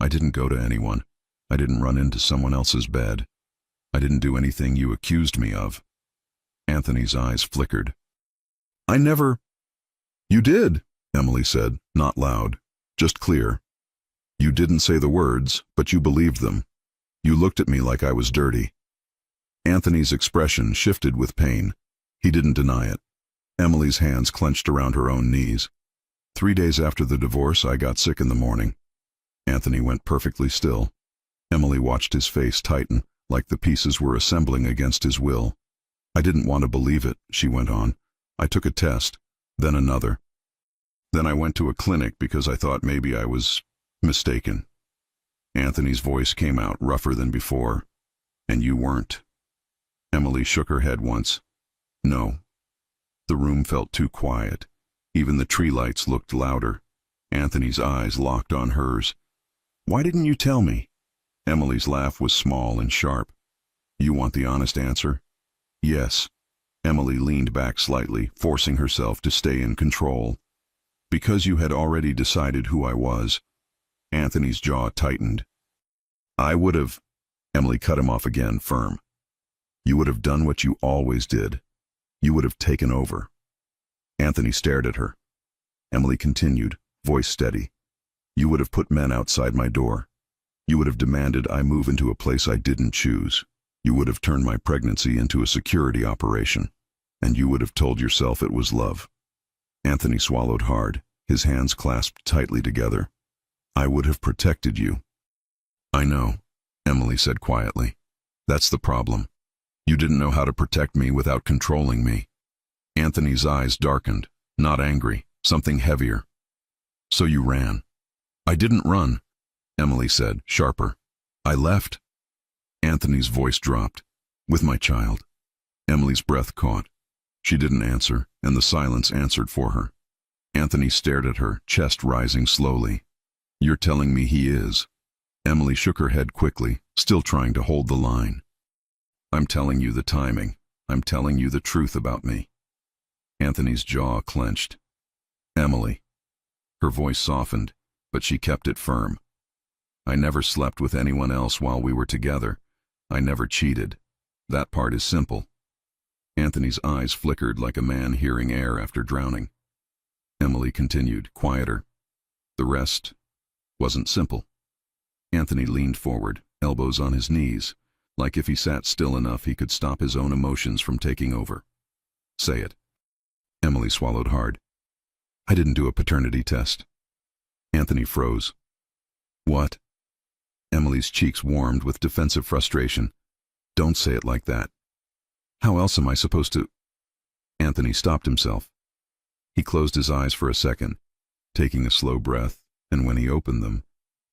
I didn't go to anyone. I didn't run into someone else's bed. I didn't do anything you accused me of. Anthony's eyes flickered. I never... You did, Emily said, not loud, just clear. You didn't say the words, but you believed them. You looked at me like I was dirty. Anthony's expression shifted with pain. He didn't deny it. Emily's hands clenched around her own knees. 3 days after the divorce, I got sick in the morning. Anthony went perfectly still. Emily watched his face tighten, like the pieces were assembling against his will. I didn't want to believe it, she went on. I took a test, then another. Then I went to a clinic because I thought maybe I was mistaken. Anthony's voice came out rougher than before. And you weren't. Emily shook her head once. No. The room felt too quiet. Even the tree lights looked louder. Anthony's eyes locked on hers. Why didn't you tell me? Emily's laugh was small and sharp. You want the honest answer? Yes. Emily leaned back slightly, forcing herself to stay in control. Because you had already decided who I was. Anthony's jaw tightened. I would have... Emily cut him off again, firm. You would have done what you always did. You would have taken over. Anthony stared at her. Emily continued, voice steady. You would have put men outside my door. You would have demanded I move into a place I didn't choose. You would have turned my pregnancy into a security operation. And you would have told yourself it was love. Anthony swallowed hard, his hands clasped tightly together. I would have protected you. I know, Emily said quietly. That's the problem. You didn't know how to protect me without controlling me. Anthony's eyes darkened, not angry, something heavier. So you ran. I didn't run, Emily said, sharper. I left. Anthony's voice dropped. With my child. Emily's breath caught. She didn't answer, and the silence answered for her. Anthony stared at her, chest rising slowly. You're telling me he is. Emily shook her head quickly, still trying to hold the line. I'm telling you the timing. I'm telling you the truth about me. Anthony's jaw clenched. Emily. Her voice softened, but she kept it firm. I never slept with anyone else while we were together. I never cheated. That part is simple. Anthony's eyes flickered like a man hearing air after drowning. Emily continued, quieter. The rest wasn't simple. Anthony leaned forward, elbows on his knees, like if he sat still enough he could stop his own emotions from taking over. Say it. Emily swallowed hard. I didn't do a paternity test. Anthony froze. What? Emily's cheeks warmed with defensive frustration. Don't say it like that. How else am I supposed to? Anthony stopped himself. He closed his eyes for a second, taking a slow breath, and when he opened them,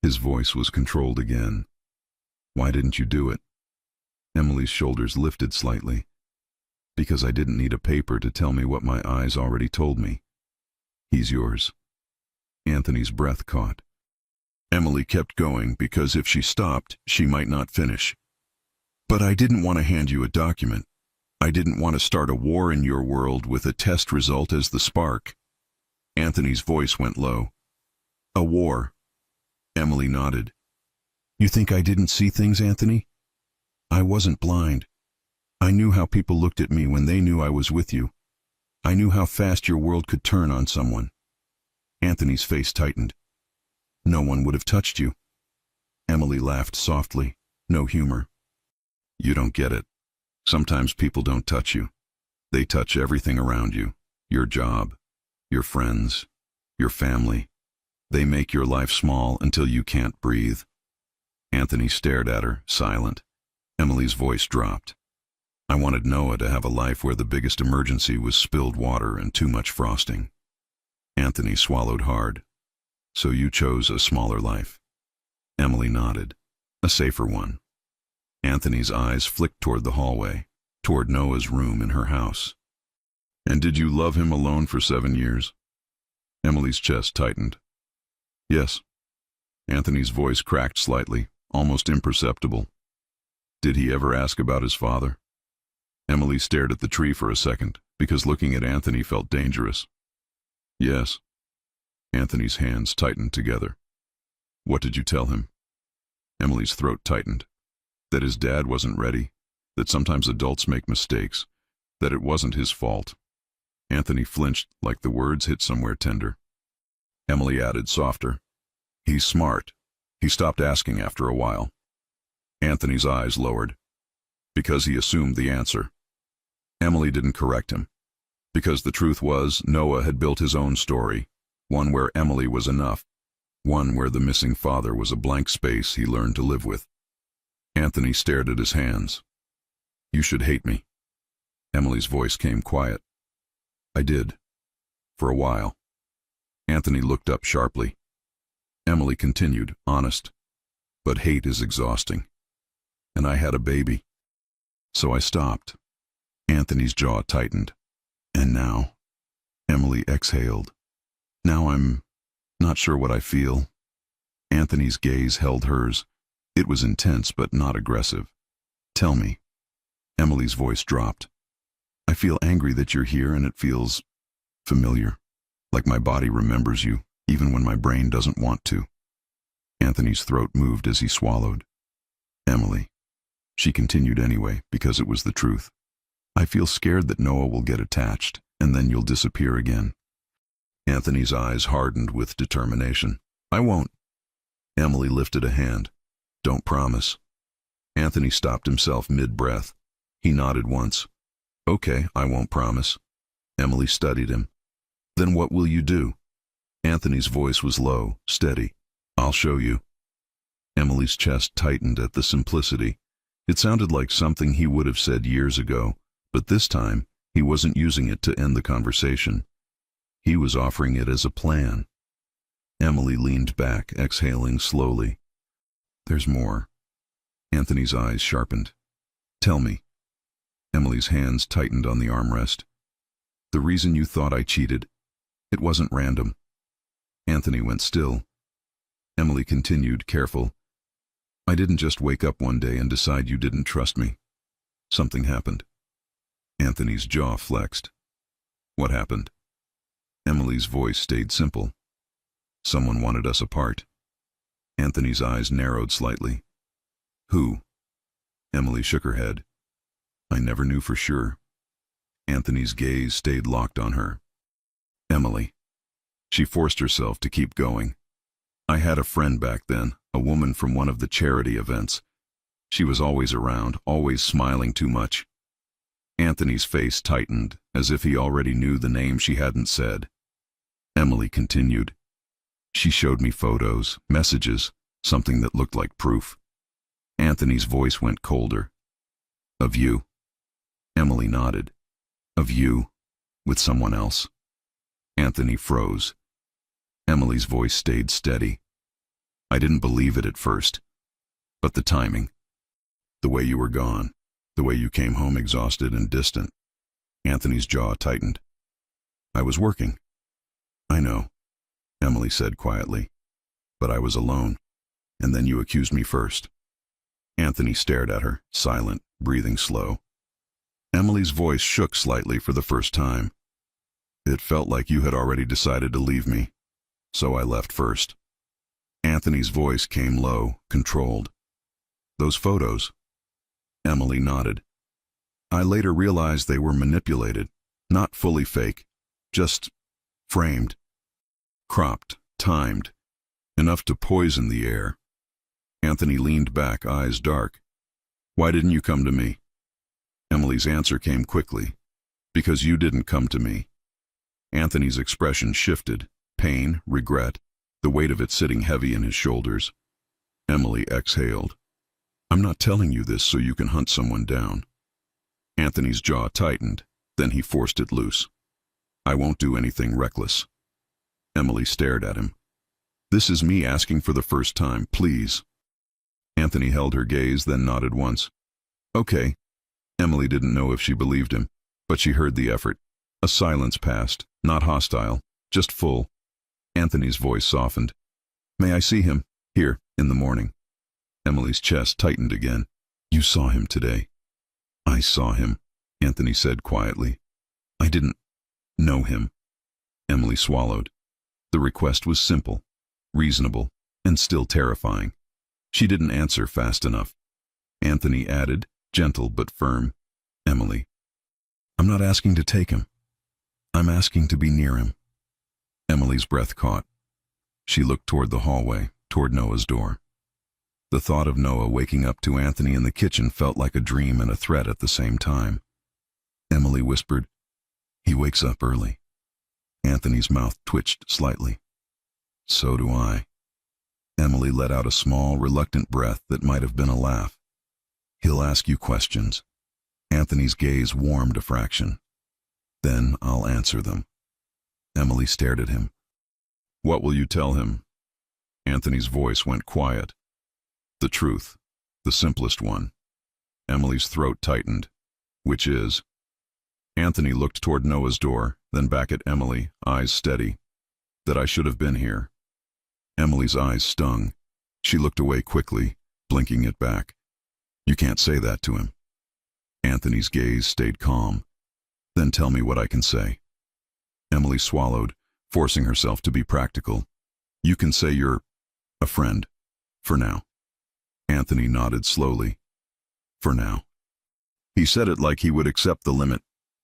his voice was controlled again. Why didn't you do it? Emily's shoulders lifted slightly. Because I didn't need a paper to tell me what my eyes already told me. He's yours. Anthony's breath caught. Emily kept going because if she stopped, she might not finish. But I didn't want to hand you a document. I didn't want to start a war in your world with a test result as the spark. Anthony's voice went low. A war. Emily nodded. You think I didn't see things, Anthony? I wasn't blind. I knew how people looked at me when they knew I was with you. I knew how fast your world could turn on someone. Anthony's face tightened. No one would have touched you. Emily laughed softly, no humor. You don't get it. Sometimes people don't touch you. They touch everything around you. Your job, your friends, your family. They make your life small until you can't breathe. Anthony stared at her, silent. Emily's voice dropped. I wanted Noah to have a life where the biggest emergency was spilled water and too much frosting. Anthony swallowed hard. So you chose a smaller life. Emily nodded. A safer one. Anthony's eyes flicked toward the hallway, toward Noah's room in her house. And did you love him alone for 7 years? Emily's chest tightened. Yes. Anthony's voice cracked slightly, almost imperceptible. Did he ever ask about his father? Emily stared at the tree for a second, because looking at Anthony felt dangerous. Yes. Anthony's hands tightened together. What did you tell him? Emily's throat tightened. That his dad wasn't ready, that sometimes adults make mistakes, that it wasn't his fault. Anthony flinched like the words hit somewhere tender. Emily added softer. He's smart. He stopped asking after a while. Anthony's eyes lowered. Because he assumed the answer. Emily didn't correct him. Because the truth was, Noah had built his own story, one where Emily was enough, one where the missing father was a blank space he learned to live with. Anthony stared at his hands. You should hate me. Emily's voice came quiet. I did. For a while. Anthony looked up sharply. Emily continued, honest. But hate is exhausting. And I had a baby. So I stopped. Anthony's jaw tightened. And now? Emily exhaled. Now I'm not sure what I feel. Anthony's gaze held hers. It was intense but not aggressive. Tell me. Emily's voice dropped. I feel angry that you're here and it feels familiar. Like my body remembers you, even when my brain doesn't want to. Anthony's throat moved as he swallowed. Emily. She continued anyway, because it was the truth. I feel scared that Noah will get attached, and then you'll disappear again. Anthony's eyes hardened with determination. I won't. Emily lifted a hand. Don't promise. Anthony stopped himself mid-breath. He nodded once. Okay, I won't promise. Emily studied him. Then what will you do? Anthony's voice was low, steady. I'll show you. Emily's chest tightened at the simplicity. It sounded like something he would have said years ago, but this time he wasn't using it to end the conversation. He was offering it as a plan. Emily leaned back, exhaling slowly. There's more. Anthony's eyes sharpened. Tell me. Emily's hands tightened on the armrest. The reason you thought I cheated, it wasn't random. Anthony went still. Emily continued, careful. I didn't just wake up one day and decide you didn't trust me. Something happened. Anthony's jaw flexed. What happened? Emily's voice stayed simple. Someone wanted us apart. Anthony's eyes narrowed slightly. Who? Emily shook her head. I never knew for sure. Anthony's gaze stayed locked on her. Emily. She forced herself to keep going. I had a friend back then, a woman from one of the charity events. She was always around, always smiling too much. Anthony's face tightened, as if he already knew the name she hadn't said. Emily continued. She showed me photos, messages, something that looked like proof. Anthony's voice went colder. Of you. Emily nodded. Of you, with someone else. Anthony froze. Emily's voice stayed steady. I didn't believe it at first. But the timing. The way you were gone. The way you came home exhausted and distant. Anthony's jaw tightened. I was working. I know, Emily said quietly. But I was alone. And then you accused me first. Anthony stared at her, silent, breathing slow. Emily's voice shook slightly for the first time. It felt like you had already decided to leave me. So I left first. Anthony's voice came low, controlled. Those photos. Emily nodded. I later realized they were manipulated, not fully fake, just framed. Cropped, timed, enough to poison the air. Anthony leaned back, eyes dark. Why didn't you come to me? Emily's answer came quickly. Because you didn't come to me. Anthony's expression shifted, pain, regret, the weight of it sitting heavy in his shoulders. Emily exhaled. I'm not telling you this so you can hunt someone down. Anthony's jaw tightened, then he forced it loose. I won't do anything reckless. Emily stared at him. This is me asking for the first time, please. Anthony held her gaze, then nodded once. Okay. Emily didn't know if she believed him, but she heard the effort. A silence passed, not hostile, just full. Anthony's voice softened. May I see him? Here, in the morning. Emily's chest tightened again. You saw him today. I saw him, Anthony said quietly. I didn't know him. Emily swallowed. The request was simple, reasonable, and still terrifying. She didn't answer fast enough. Anthony added, gentle but firm, Emily, I'm not asking to take him. I'm asking to be near him. Emily's breath caught. She looked toward the hallway, toward Noah's door. The thought of Noah waking up to Anthony in the kitchen felt like a dream and a threat at the same time. Emily whispered, He wakes up early. Anthony's mouth twitched slightly. So do I. Emily let out a small, reluctant breath that might have been a laugh. He'll ask you questions. Anthony's gaze warmed a fraction. Then I'll answer them. Emily stared at him. What will you tell him? Anthony's voice went quiet. The truth, the simplest one. Emily's throat tightened. Which is? Anthony looked toward Noah's door, then back at Emily, eyes steady. That I should have been here. Emily's eyes stung. She looked away quickly, blinking it back. You can't say that to him. Anthony's gaze stayed calm. Then tell me what I can say. Emily swallowed, forcing herself to be practical. You can say you're a friend, for now. Anthony nodded slowly. For now. He said it like he would accept the limit,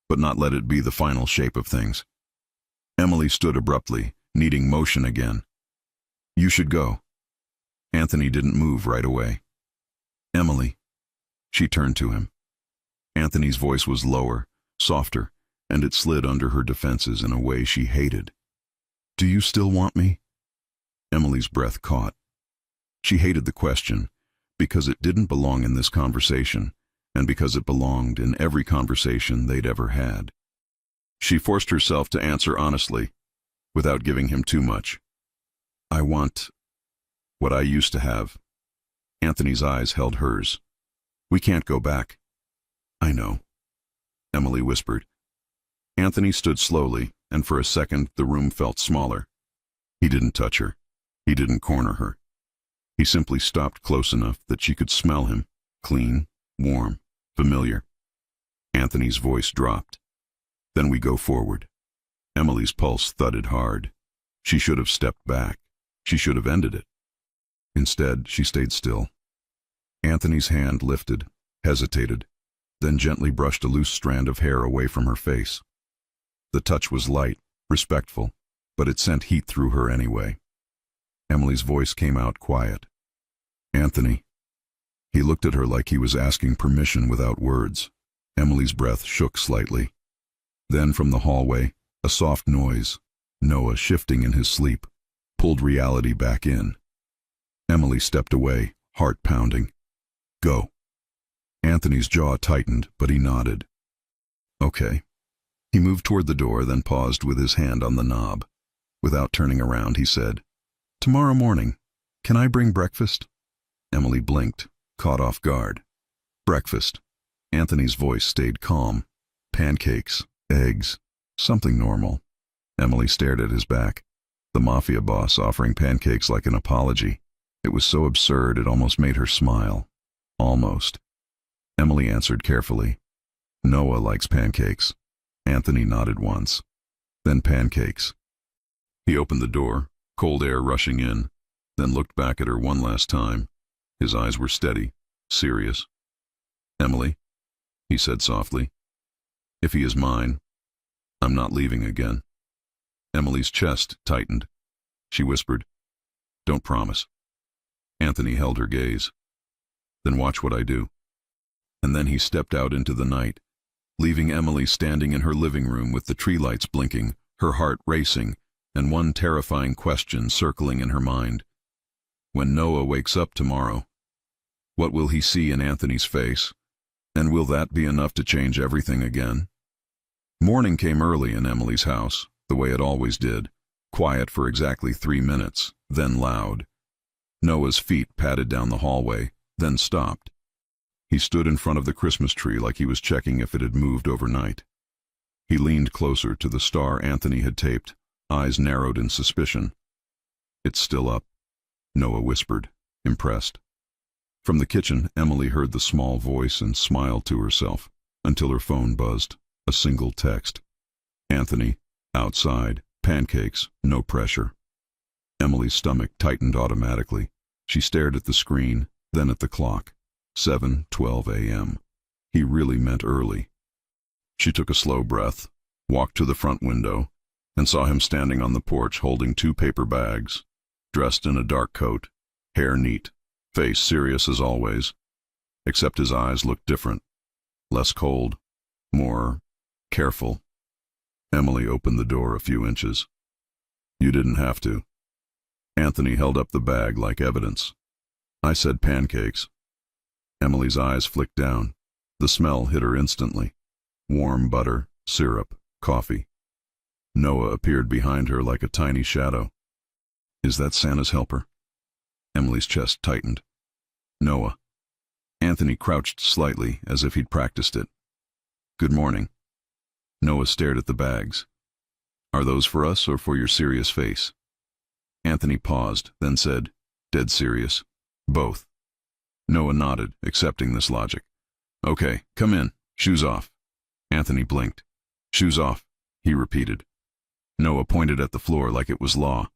but not let it be the final shape of things. Emily stood abruptly, needing motion again. You should go. Anthony didn't move right away. Emily. She turned to him. Anthony's voice was lower, softer, and it slid under her defenses in a way she hated. Do you still want me? Emily's breath caught. She hated the question, because it didn't belong in this conversation, and because it belonged in every conversation they'd ever had. She forced herself to answer honestly, without giving him too much. I want what I used to have. Anthony's eyes held hers. We can't go back. I know, Emily whispered. Anthony stood slowly, and for a second the room felt smaller. He didn't touch her. He didn't corner her. He simply stopped close enough that she could smell him, clean, warm, familiar. Anthony's voice dropped. Then we go forward. Emily's pulse thudded hard. She should have stepped back, She should have ended it. Instead, she stayed still. Anthony's hand lifted, hesitated, then gently brushed a loose strand of hair away from her face. The touch was light, respectful, but it sent heat through her anyway. Emily's voice came out quiet. "Anthony." He looked at her like he was asking permission without words. Emily's breath shook slightly. Then from the hallway, a soft noise, Noah shifting in his sleep, pulled reality back in. Emily stepped away, heart pounding. "Go." Anthony's jaw tightened, but he nodded. "Okay." He moved toward the door, then paused with his hand on the knob. Without turning around, he said, "Tomorrow morning, can I bring breakfast?" Emily blinked, caught off guard. "Breakfast." Anthony's voice stayed calm. "Pancakes, eggs, something normal." Emily stared at his back. The mafia boss offering pancakes like an apology. It was so absurd it almost made her smile. Almost. Emily answered carefully. "Noah likes pancakes." Anthony nodded once. "Then pancakes." He opened the door, cold air rushing in, then looked back at her one last time. His eyes were steady, serious. "Emily," he said softly, "if he is mine, I'm not leaving again." Emily's chest tightened. She whispered, "Don't promise." Anthony held her gaze. "Then watch what I do." And then he stepped out into the night, leaving Emily standing in her living room with the tree lights blinking, her heart racing, and one terrifying question circling in her mind. When Noah wakes up tomorrow, what will he see in Anthony's face? And will that be enough to change everything again? Morning came early in Emily's house, the way it always did, quiet for exactly 3 minutes, then loud. Noah's feet padded down the hallway, then stopped. He stood in front of the Christmas tree like he was checking if it had moved overnight. He leaned closer to the star Anthony had taped, eyes narrowed in suspicion. "It's still up," Noah whispered, impressed. From the kitchen, Emily heard the small voice and smiled to herself, until her phone buzzed, a single text. "Anthony, outside, pancakes, no pressure." Emily's stomach tightened automatically. She stared at the screen, then at the clock. 7:12 a.m. He really meant early. She took a slow breath, walked to the front window, and saw him standing on the porch holding 2 paper bags, dressed in a dark coat, hair neat, face serious as always, except his eyes looked different, less cold, more careful. Emily opened the door a few inches. "You didn't have to." Anthony held up the bag like evidence. "I said pancakes." Emily's eyes flicked down. The smell hit her instantly. Warm butter, syrup, coffee. Noah appeared behind her like a tiny shadow. "Is that Santa's helper?" Emily's chest tightened. "Noah." Anthony crouched slightly, as if he'd practiced it. "Good morning." Noah stared at the bags. "Are those for us or for your serious face?" Anthony paused, then said, dead serious, "Both." Noah nodded, accepting this logic. "Okay, come in. Shoes off." Anthony blinked. "Shoes off," he repeated. Noah pointed at the floor like it was law.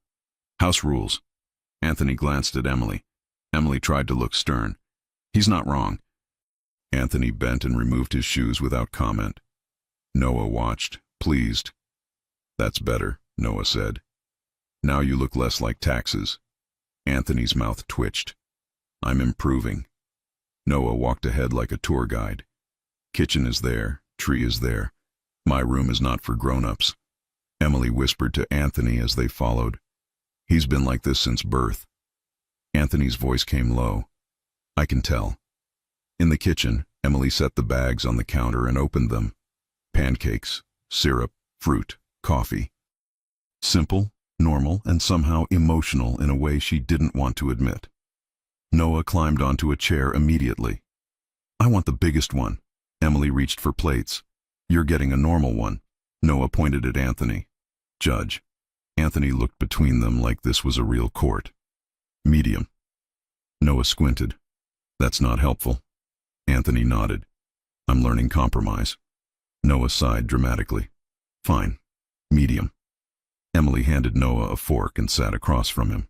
"House rules." Anthony glanced at Emily. Emily tried to look stern. "He's not wrong." Anthony bent and removed his shoes without comment. Noah watched, pleased. "That's better," Noah said. "Now you look less like taxes." Anthony's mouth twitched. "I'm improving." Noah walked ahead like a tour guide. "Kitchen is there, tree is there. My room is not for grown-ups." Emily whispered to Anthony as they followed. "He's been like this since birth." Anthony's voice came low. "I can tell." In the kitchen, Emily set the bags on the counter and opened them. Pancakes, syrup, fruit, coffee. Simple, normal, and somehow emotional in a way she didn't want to admit. Noah climbed onto a chair immediately. "I want the biggest one." Emily reached for plates. "You're getting a normal one." Noah pointed at Anthony. "Judge." Anthony looked between them like this was a real court. "Medium." Noah squinted. "That's not helpful." Anthony nodded. "I'm learning compromise." Noah sighed dramatically. "Fine. Medium." Emily handed Noah a fork and sat across from him.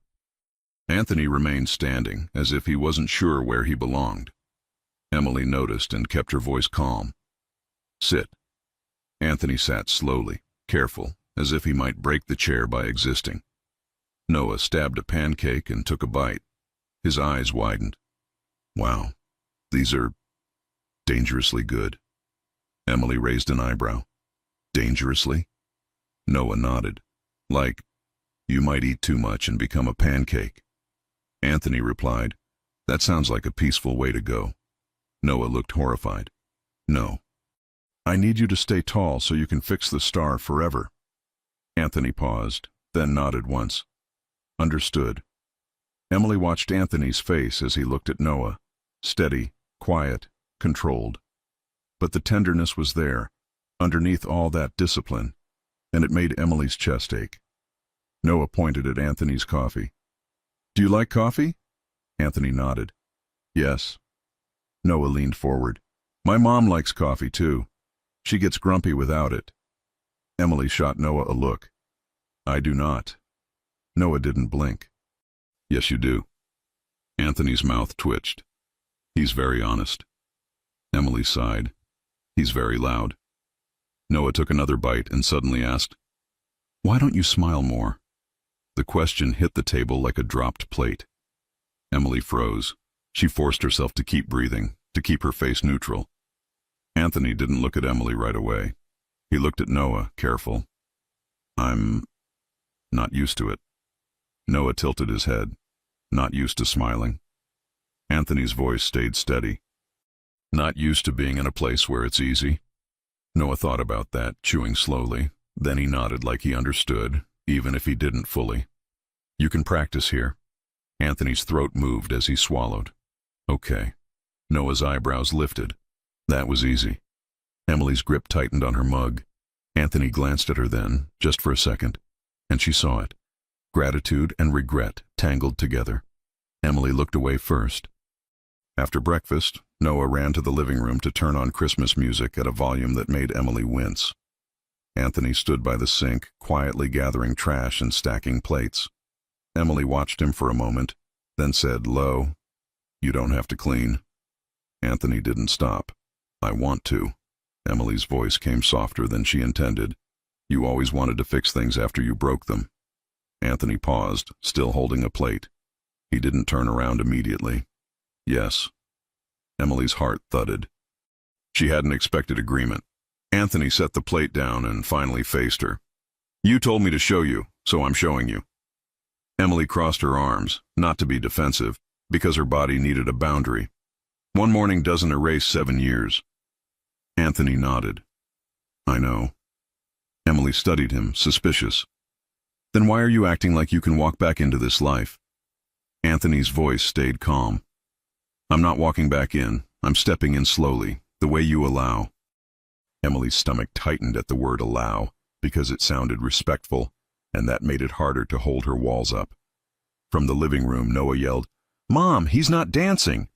Anthony remained standing, as if he wasn't sure where he belonged. Emily noticed and kept her voice calm. Sit. Anthony sat slowly, careful, as if he might break the chair by existing. Noah stabbed a pancake and took a bite. His eyes widened. Wow, these are dangerously good. Emily raised an eyebrow. Dangerously? Noah nodded. Like, you might eat too much and become a pancake. Anthony replied, that sounds like a peaceful way to go. Noah looked horrified. No. I need you to stay tall so you can fix the star forever. Anthony paused, then nodded once. Understood. Emily watched Anthony's face as he looked at Noah, steady, quiet, controlled. But the tenderness was there, underneath all that discipline, and it made Emily's chest ache. Noah pointed at Anthony's coffee. Do you like coffee? Anthony nodded. Yes. Noah leaned forward. My mom likes coffee too. She gets grumpy without it. Emily shot Noah a look. I do not. Noah didn't blink. Yes, you do. Anthony's mouth twitched. He's very honest. Emily sighed. He's very loud. Noah took another bite and suddenly asked, why don't you smile more? The question hit the table like a dropped plate. Emily froze. She forced herself to keep breathing, to keep her face neutral. Anthony didn't look at Emily right away. He looked at Noah, careful. I'm not used to it. Noah tilted his head, not used to smiling. Anthony's voice stayed steady. Not used to being in a place where it's easy. Noah thought about that, chewing slowly. Then he nodded like he understood, even if he didn't fully. You can practice here. Anthony's throat moved as he swallowed. Okay. Noah's eyebrows lifted. That was easy. Emily's grip tightened on her mug. Anthony glanced at her then, just for a second, and she saw it. Gratitude and regret tangled together. Emily looked away first. After breakfast, Noah ran to the living room to turn on Christmas music at a volume that made Emily wince. Anthony stood by the sink, quietly gathering trash and stacking plates. Emily watched him for a moment, then said low, you don't have to clean. Anthony didn't stop. I want to. Emily's voice came softer than she intended. You always wanted to fix things after you broke them. Anthony paused, still holding a plate. He didn't turn around immediately. Yes. Emily's heart thudded. She hadn't expected agreement. Anthony set the plate down and finally faced her. You told me to show you, so I'm showing you. Emily crossed her arms, not to be defensive, because her body needed a boundary. One morning doesn't erase 7 years. Anthony nodded. I know. Emily studied him, suspicious. Then why are you acting like you can walk back into this life? Anthony's voice stayed calm. I'm not walking back in. I'm stepping in slowly, the way you allow. Emily's stomach tightened at the word allow, because it sounded respectful, and that made it harder to hold her walls up. From the living room, Noah yelled, Mom, he's not dancing.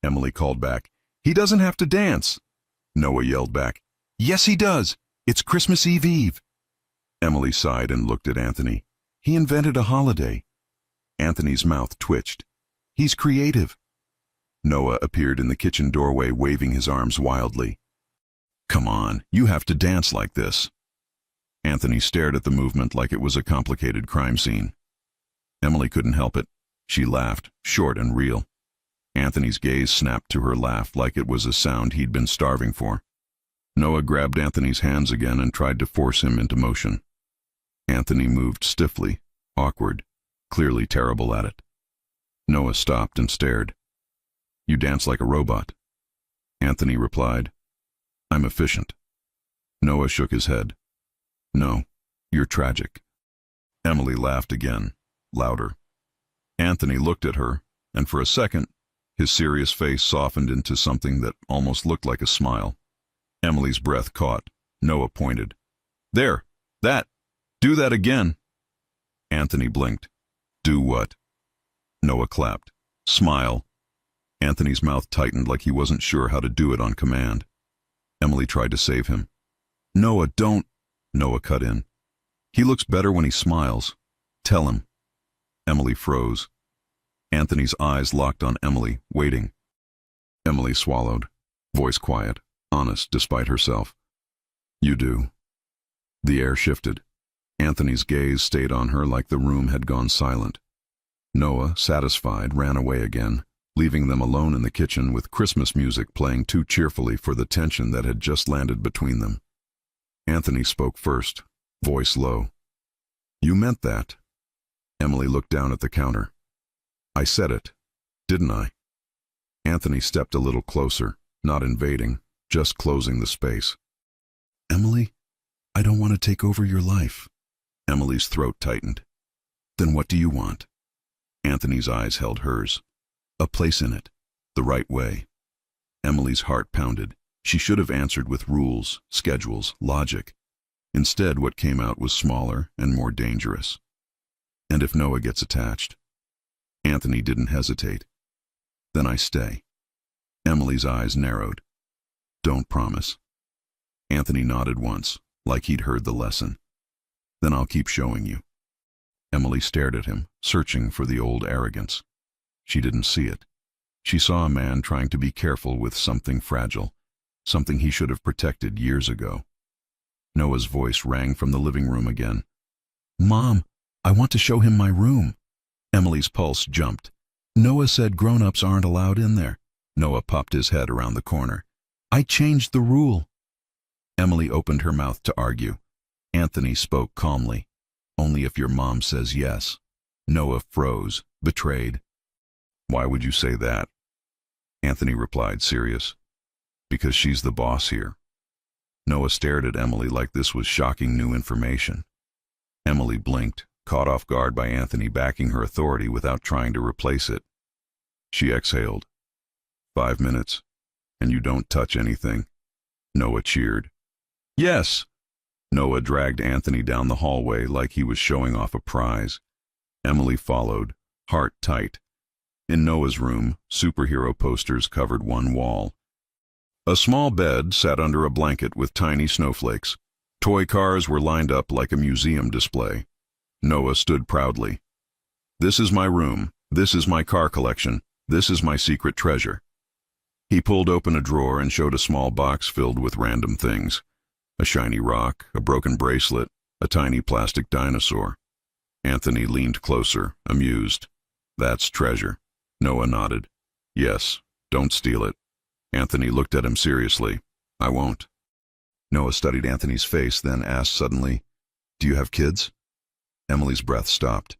Emily called back, He doesn't have to dance. Noah yelled back, Yes, he does. It's Christmas Eve. Emily sighed and looked at Anthony. He invented a holiday. Anthony's mouth twitched. He's creative. Noah appeared in the kitchen doorway, waving his arms wildly. Come on, you have to dance like this. Anthony stared at the movement like it was a complicated crime scene. Emily couldn't help it. She laughed, short and real. Anthony's gaze snapped to her laugh like it was a sound he'd been starving for. Noah grabbed Anthony's hands again and tried to force him into motion. Anthony moved stiffly, awkward, clearly terrible at it. Noah stopped and stared. You dance like a robot. Anthony replied, I'm efficient. Noah shook his head. No, you're tragic. Emily laughed again, louder. Anthony looked at her, and for a second, his serious face softened into something that almost looked like a smile. Emily's breath caught. Noah pointed. There, that. Do that again. Anthony blinked. Do what? Noah clapped. Smile. Anthony's mouth tightened like he wasn't sure how to do it on command. Emily tried to save him. Noah, don't. Noah cut in. He looks better when he smiles. Tell him. Emily froze. Anthony's eyes locked on Emily, waiting. Emily swallowed, voice quiet, honest despite herself. You do. The air shifted. Anthony's gaze stayed on her like the room had gone silent. Noah, satisfied, ran away again, leaving them alone in the kitchen with Christmas music playing too cheerfully for the tension that had just landed between them. Anthony spoke first, voice low. You meant that. Emily looked down at the counter. I said it, didn't I? Anthony stepped a little closer, not invading, just closing the space. Emily, I don't want to take over your life. Emily's throat tightened. Then what do you want? Anthony's eyes held hers. A place in it, the right way. Emily's heart pounded. She should have answered with rules, schedules, logic. Instead, what came out was smaller and more dangerous. And if Noah gets attached? Anthony didn't hesitate. Then I stay. Emily's eyes narrowed. Don't promise. Anthony nodded once, like he'd heard the lesson. Then I'll keep showing you. Emily stared at him, searching for the old arrogance. She didn't see it. She saw a man trying to be careful with something fragile, something he should have protected years ago. Noah's voice rang from the living room again. Mom, I want to show him my room. Emily's pulse jumped. Noah said grown-ups aren't allowed in there. Noah popped his head around the corner. I changed the rule. Emily opened her mouth to argue. Anthony spoke calmly. Only if your mom says yes. Noah froze, betrayed. Why would you say that? Anthony replied, serious. Because she's the boss here. Noah stared at Emily like this was shocking new information. Emily blinked, caught off guard by Anthony backing her authority without trying to replace it. She exhaled. 5 minutes, and you don't touch anything. Noah cheered. Yes! Noah dragged Anthony down the hallway like he was showing off a prize. Emily followed, heart tight. In Noah's room, superhero posters covered one wall. A small bed sat under a blanket with tiny snowflakes. Toy cars were lined up like a museum display. Noah stood proudly. This is my room. This is my car collection. This is my secret treasure. He pulled open a drawer and showed a small box filled with random things. A shiny rock, a broken bracelet, a tiny plastic dinosaur. Anthony leaned closer, amused. That's treasure. Noah nodded. Yes, don't steal it. Anthony looked at him seriously. I won't. Noah studied Anthony's face, then asked suddenly, Do you have kids? Emily's breath stopped.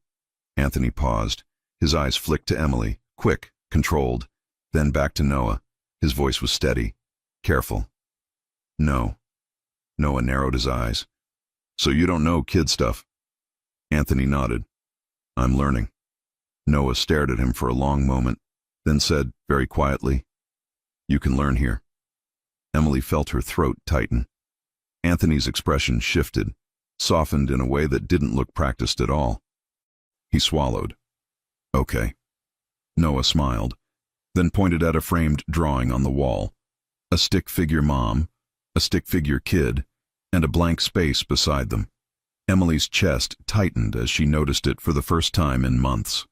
Anthony paused. His eyes flicked to Emily, quick, controlled, then back to Noah. His voice was steady, careful. No. Noah narrowed his eyes. So you don't know kid stuff? Anthony nodded. I'm learning. Noah stared at him for a long moment, then said, very quietly, You can learn here. Emily felt her throat tighten. Anthony's expression shifted, softened in a way that didn't look practiced at all. He swallowed. Okay. Noah smiled, then pointed at a framed drawing on the wall. A stick figure mom, a stick figure kid, and a blank space beside them. Emily's chest tightened as she noticed it for the first time in months.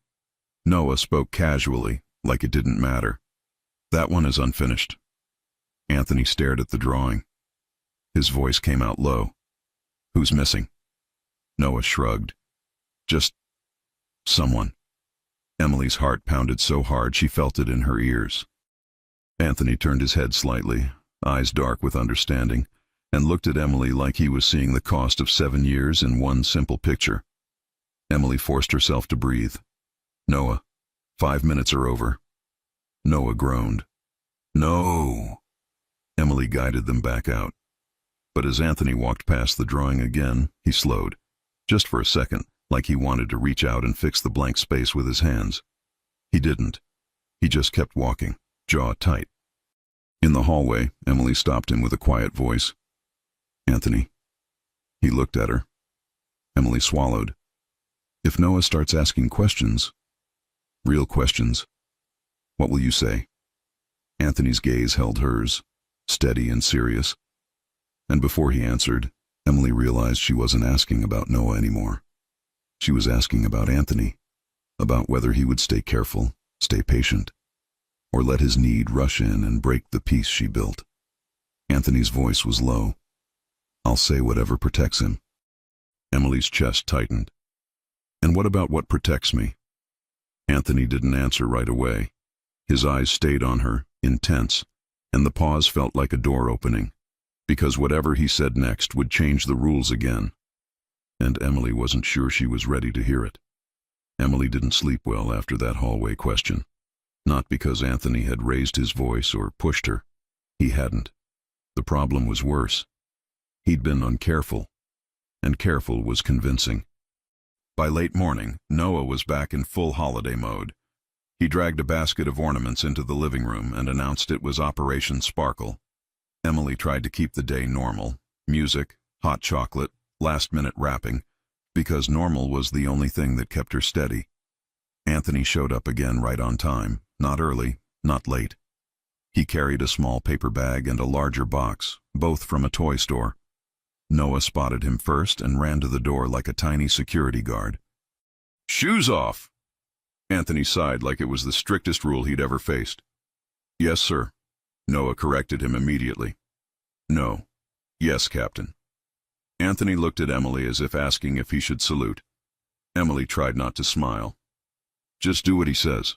Noah spoke casually, like it didn't matter. That one is unfinished. Anthony stared at the drawing. His voice came out low. Who's missing? Noah shrugged. Just someone. Emily's heart pounded so hard she felt it in her ears. Anthony turned his head slightly, eyes dark with understanding, and looked at Emily like he was seeing the cost of 7 years in one simple picture. Emily forced herself to breathe. Noah, 5 minutes are over. Noah groaned. No. Emily guided them back out. But as Anthony walked past the drawing again, he slowed, just for a second, like he wanted to reach out and fix the blank space with his hands. He didn't. He just kept walking, jaw tight. In the hallway, Emily stopped him with a quiet voice. Anthony. He looked at her. Emily swallowed. If Noah starts asking questions, real questions, what will you say? Anthony's gaze held hers, steady and serious. And before he answered, Emily realized she wasn't asking about Noah anymore. She was asking about Anthony, about whether he would stay careful, stay patient, or let his need rush in and break the peace she built. Anthony's voice was low. "I'll say whatever protects him." Emily's chest tightened. "And what about what protects me?" Anthony didn't answer right away. His eyes stayed on her, intense, and the pause felt like a door opening, because whatever he said next would change the rules again. And Emily wasn't sure she was ready to hear it. Emily didn't sleep well after that hallway question. Not because Anthony had raised his voice or pushed her. He hadn't. The problem was worse. He'd been uncareful, and careful was convincing. By late morning, Noah was back in full holiday mode. He dragged a basket of ornaments into the living room and announced it was Operation Sparkle. Emily tried to keep the day normal. Music, hot chocolate, last-minute wrapping, because normal was the only thing that kept her steady. Anthony showed up again right on time, not early, not late. He carried a small paper bag and a larger box, both from a toy store. Noah spotted him first and ran to the door like a tiny security guard. "Shoes off!" Anthony sighed like it was the strictest rule he'd ever faced. "Yes, sir." Noah corrected him immediately. "No. Yes, Captain." Anthony looked at Emily as if asking if he should salute. Emily tried not to smile. "Just do what he says."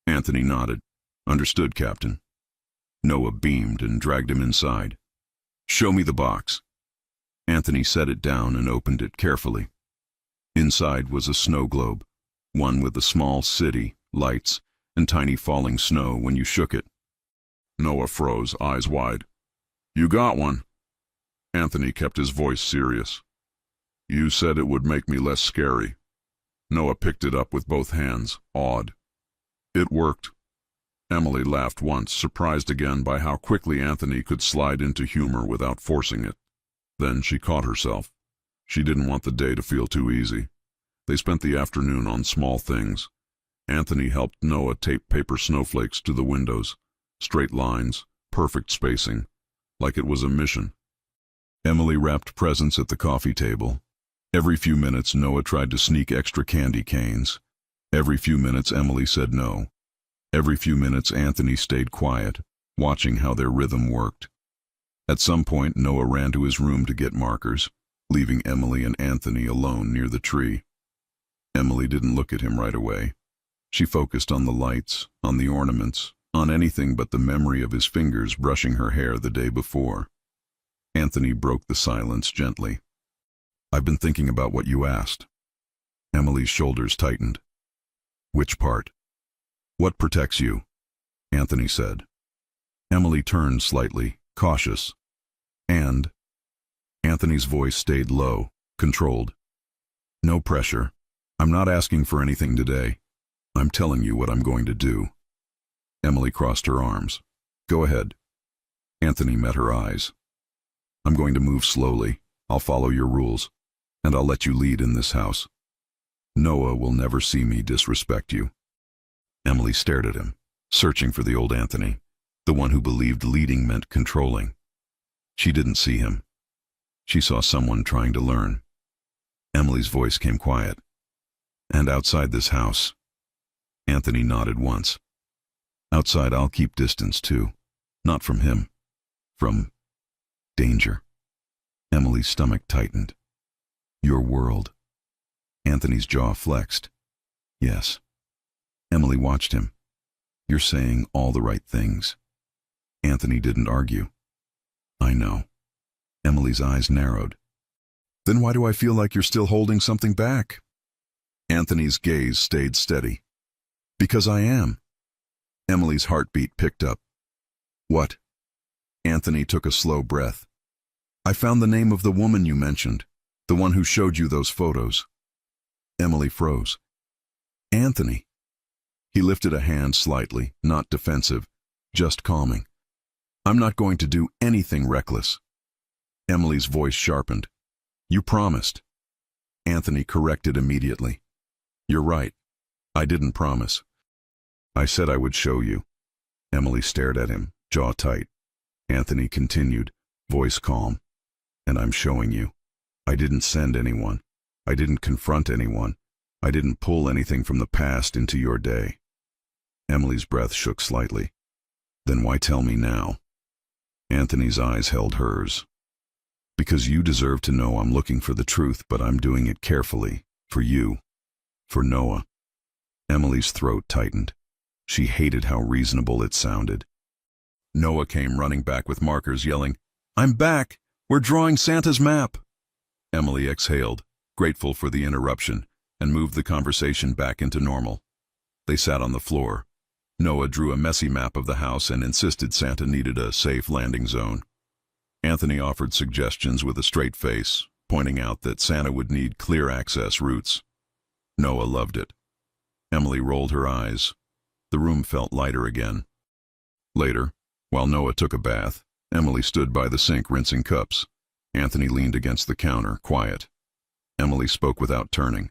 Anthony nodded. "Understood, Captain." Noah beamed and dragged him inside. "Show me the box." Anthony set it down and opened it carefully. Inside was a snow globe, one with a small city, lights, and tiny falling snow when you shook it. Noah froze, eyes wide. "You got one." Anthony kept his voice serious. "You said it would make me less scary." Noah picked it up with both hands, awed. "It worked." Emily laughed once, surprised again by how quickly Anthony could slide into humor without forcing it. Then she caught herself. She didn't want the day to feel too easy. They spent the afternoon on small things. Anthony helped Noah tape paper snowflakes to the windows, straight lines, perfect spacing, like it was a mission. Emily wrapped presents at the coffee table. Every few minutes Noah tried to sneak extra candy canes. Every few minutes Emily said no. Every few minutes Anthony stayed quiet, watching how their rhythm worked. At some point Noah ran to his room to get markers, leaving Emily and Anthony alone near the tree. Emily didn't look at him right away. She focused on the lights, on the ornaments, on anything but the memory of his fingers brushing her hair the day before. Anthony broke the silence gently. "I've been thinking about what you asked." Emily's shoulders tightened. "Which part?" "What protects you?" Anthony said. Emily turned slightly, cautious. "And?" Anthony's voice stayed low, controlled. "No pressure. I'm not asking for anything today. I'm telling you what I'm going to do." Emily crossed her arms. "Go ahead." Anthony met her eyes. "I'm going to move slowly. I'll follow your rules, and I'll let you lead in this house. Noah will never see me disrespect you." Emily stared at him, searching for the old Anthony, the one who believed leading meant controlling. She didn't see him. She saw someone trying to learn. Emily's voice came quiet. "And outside this house?" Anthony nodded once. "Outside I'll keep distance too. Not from him. From danger." Emily's stomach tightened. "Your world." Anthony's jaw flexed. "Yes." Emily watched him. "You're saying all the right things." Anthony didn't argue. "I know." Emily's eyes narrowed. "Then why do I feel like you're still holding something back?" Anthony's gaze stayed steady. "Because I am." Emily's heartbeat picked up. "What?" Anthony took a slow breath. "I found the name of the woman you mentioned, the one who showed you those photos." Emily froze. "Anthony." He lifted a hand slightly, not defensive, just calming. "I'm not going to do anything reckless." Emily's voice sharpened. "You promised." Anthony corrected immediately. "You're right. I didn't promise. I said I would show you." Emily stared at him, jaw tight. Anthony continued, voice calm. "And I'm showing you. I didn't send anyone. I didn't confront anyone. I didn't pull anything from the past into your day. Emily's breath shook slightly. Then why tell me now? Anthony's eyes held hers. Because you deserve to know I'm looking for the truth, but I'm doing it carefully. For you. For Noah. Emily's throat tightened. She hated how reasonable it sounded. Noah came running back with markers, yelling, "I'm back! We're drawing Santa's map!" Emily exhaled, grateful for the interruption, and moved the conversation back into normal. They sat on the floor. Noah drew a messy map of the house and insisted Santa needed a safe landing zone. Anthony offered suggestions with a straight face, pointing out that Santa would need clear access routes. Noah loved it. Emily rolled her eyes. The room felt lighter again. Later, while Noah took a bath, Emily stood by the sink rinsing cups. Anthony leaned against the counter, quiet. Emily spoke without turning.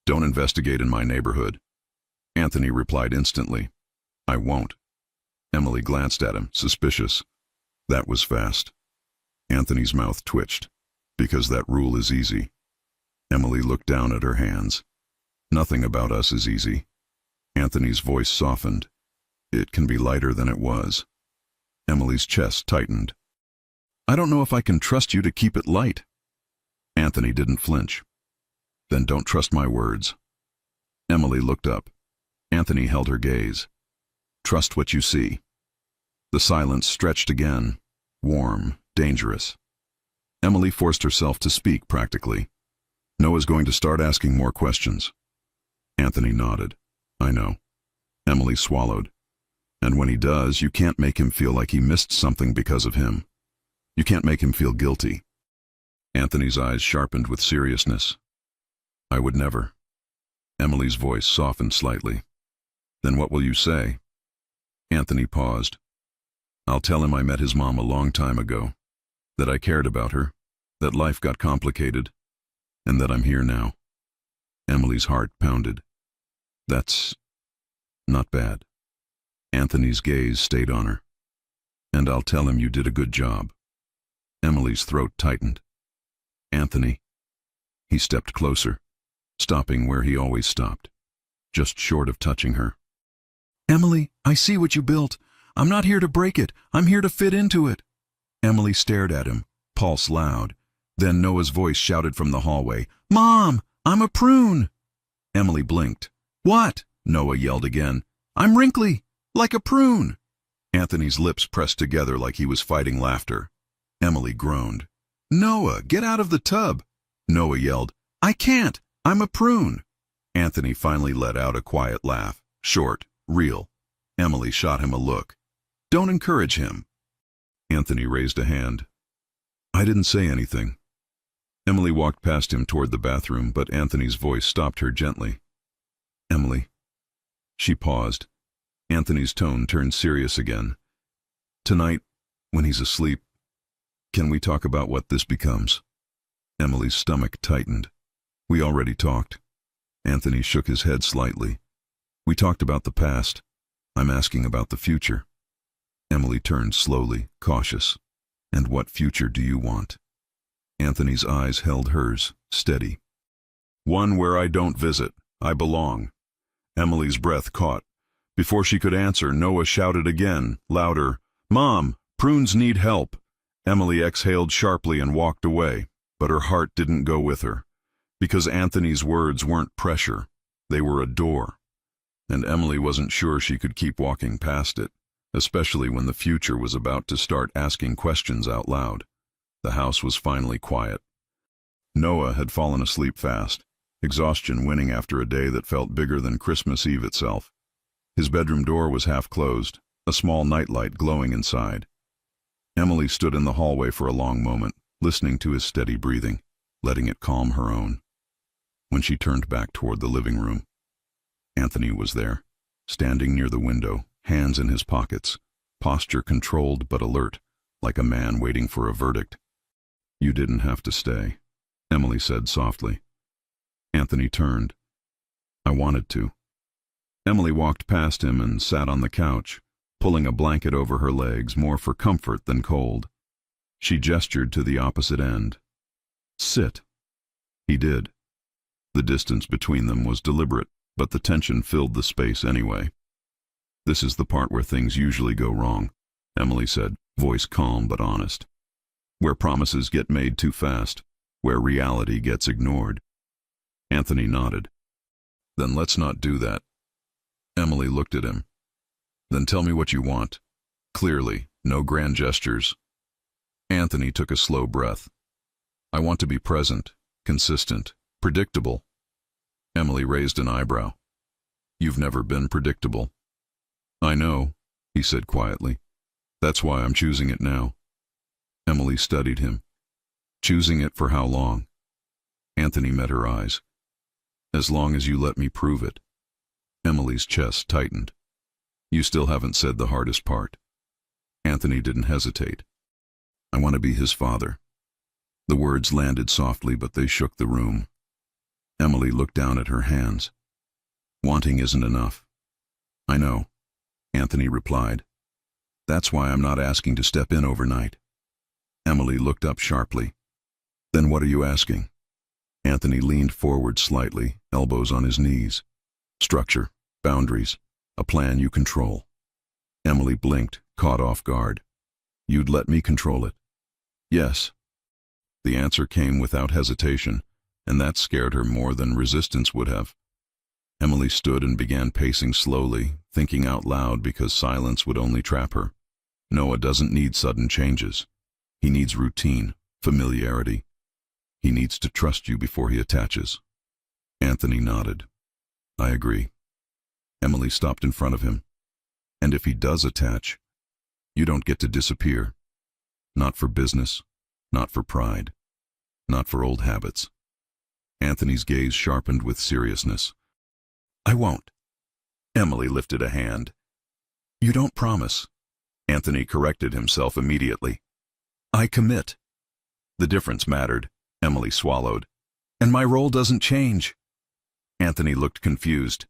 "Don't investigate in my neighborhood." Anthony replied instantly, "I won't." Emily glanced at him, suspicious. That was fast. Anthony's mouth twitched. "Because that rule is easy." Emily looked down at her hands. "Nothing about us is easy." Anthony's voice softened. "It can be lighter than it was." Emily's chest tightened. "I don't know if I can trust you to keep it light." Anthony didn't flinch. "Then don't trust my words." Emily looked up. Anthony held her gaze. "Trust what you see." The silence stretched again, warm, dangerous. Emily forced herself to speak practically. "Noah's going to start asking more questions." Anthony nodded. "I know." Emily swallowed. "And when he does, you can't make him feel like he missed something because of him. You can't make him feel guilty." Anthony's eyes sharpened with seriousness. "I would never." Emily's voice softened slightly. "Then what will you say?" Anthony paused. "I'll tell him I met his mom a long time ago, that I cared about her, that life got complicated, and that I'm here now." Emily's heart pounded. "That's not bad." Anthony's gaze stayed on her. "And I'll tell him you did a good job." Emily's throat tightened. "Anthony." He stepped closer, stopping where he always stopped, just short of touching her. "Emily, I see what you built. I'm not here to break it. I'm here to fit into it." Emily stared at him, pulse loud. Then Noah's voice shouted from the hallway, "Mom, I'm a prune." Emily blinked. "What?" Noah yelled again. "I'm wrinkly, like a prune." Anthony's lips pressed together like he was fighting laughter. Emily groaned. "Noah, get out of the tub." Noah yelled, "I can't. I'm a prune." Anthony finally let out a quiet laugh, short, real. Emily shot him a look. "Don't encourage him." Anthony raised a hand. "I didn't say anything." Emily walked past him toward the bathroom, but Anthony's voice stopped her gently. "Emily." She paused. Anthony's tone turned serious again. "Tonight, when he's asleep, can we talk about what this becomes?" Emily's stomach tightened. "We already talked." Anthony shook his head slightly. "We talked about the past. I'm asking about the future." Emily turned slowly, cautious. "And what future do you want?" Anthony's eyes held hers, steady. "One where I don't visit. I belong." Emily's breath caught. Before she could answer, Noah shouted again, louder, "Mom, prunes need help." Emily exhaled sharply and walked away, but her heart didn't go with her. Because Anthony's words weren't pressure. They were a door. And Emily wasn't sure she could keep walking past it, especially when the future was about to start asking questions out loud. The house was finally quiet. Noah had fallen asleep fast, exhaustion winning after a day that felt bigger than Christmas Eve itself. His bedroom door was half closed, a small nightlight glowing inside. Emily stood in the hallway for a long moment, listening to his steady breathing, letting it calm her own. When she turned back toward the living room, Anthony was there, standing near the window, hands in his pockets, posture controlled but alert, like a man waiting for a verdict. "You didn't have to stay," Emily said softly. Anthony turned. "I wanted to." Emily walked past him and sat on the couch, pulling a blanket over her legs more for comfort than cold. She gestured to the opposite end. "Sit." He did. The distance between them was deliberate, but the tension filled the space anyway. "This is the part where things usually go wrong," Emily said, voice calm but honest. "Where promises get made too fast, where reality gets ignored." Anthony nodded. "Then let's not do that." Emily looked at him. "Then tell me what you want. Clearly, no grand gestures." Anthony took a slow breath. "I want to be present, consistent, predictable." Emily raised an eyebrow. "You've never been predictable." "I know," he said quietly. "That's why I'm choosing it now." Emily studied him. "Choosing it for how long?" Anthony met her eyes. "As long as you let me prove it." Emily's chest tightened. "You still haven't said the hardest part." Anthony didn't hesitate. "I want to be his father." The words landed softly, but they shook the room. Emily looked down at her hands. "Wanting isn't enough." "I know," Anthony replied. "That's why I'm not asking to step in overnight." Emily looked up sharply. "Then what are you asking?" Anthony leaned forward slightly, elbows on his knees. "Structure, boundaries, a plan you control." Emily blinked, caught off guard. "You'd let me control it?" "Yes." The answer came without hesitation, and that scared her more than resistance would have. Emily stood and began pacing slowly, thinking out loud because silence would only trap her. Noah doesn't need sudden changes. He needs routine, familiarity. He needs to trust you before he attaches. Anthony nodded. "I agree." Emily stopped in front of him. "And if he does attach, you don't get to disappear. Not for business, not for pride, not for old habits." Anthony's gaze sharpened with seriousness. "I won't." Emily lifted a hand. "You don't promise." Anthony corrected himself immediately. "I commit." The difference mattered. Emily swallowed. "And my role doesn't change." Anthony looked confused.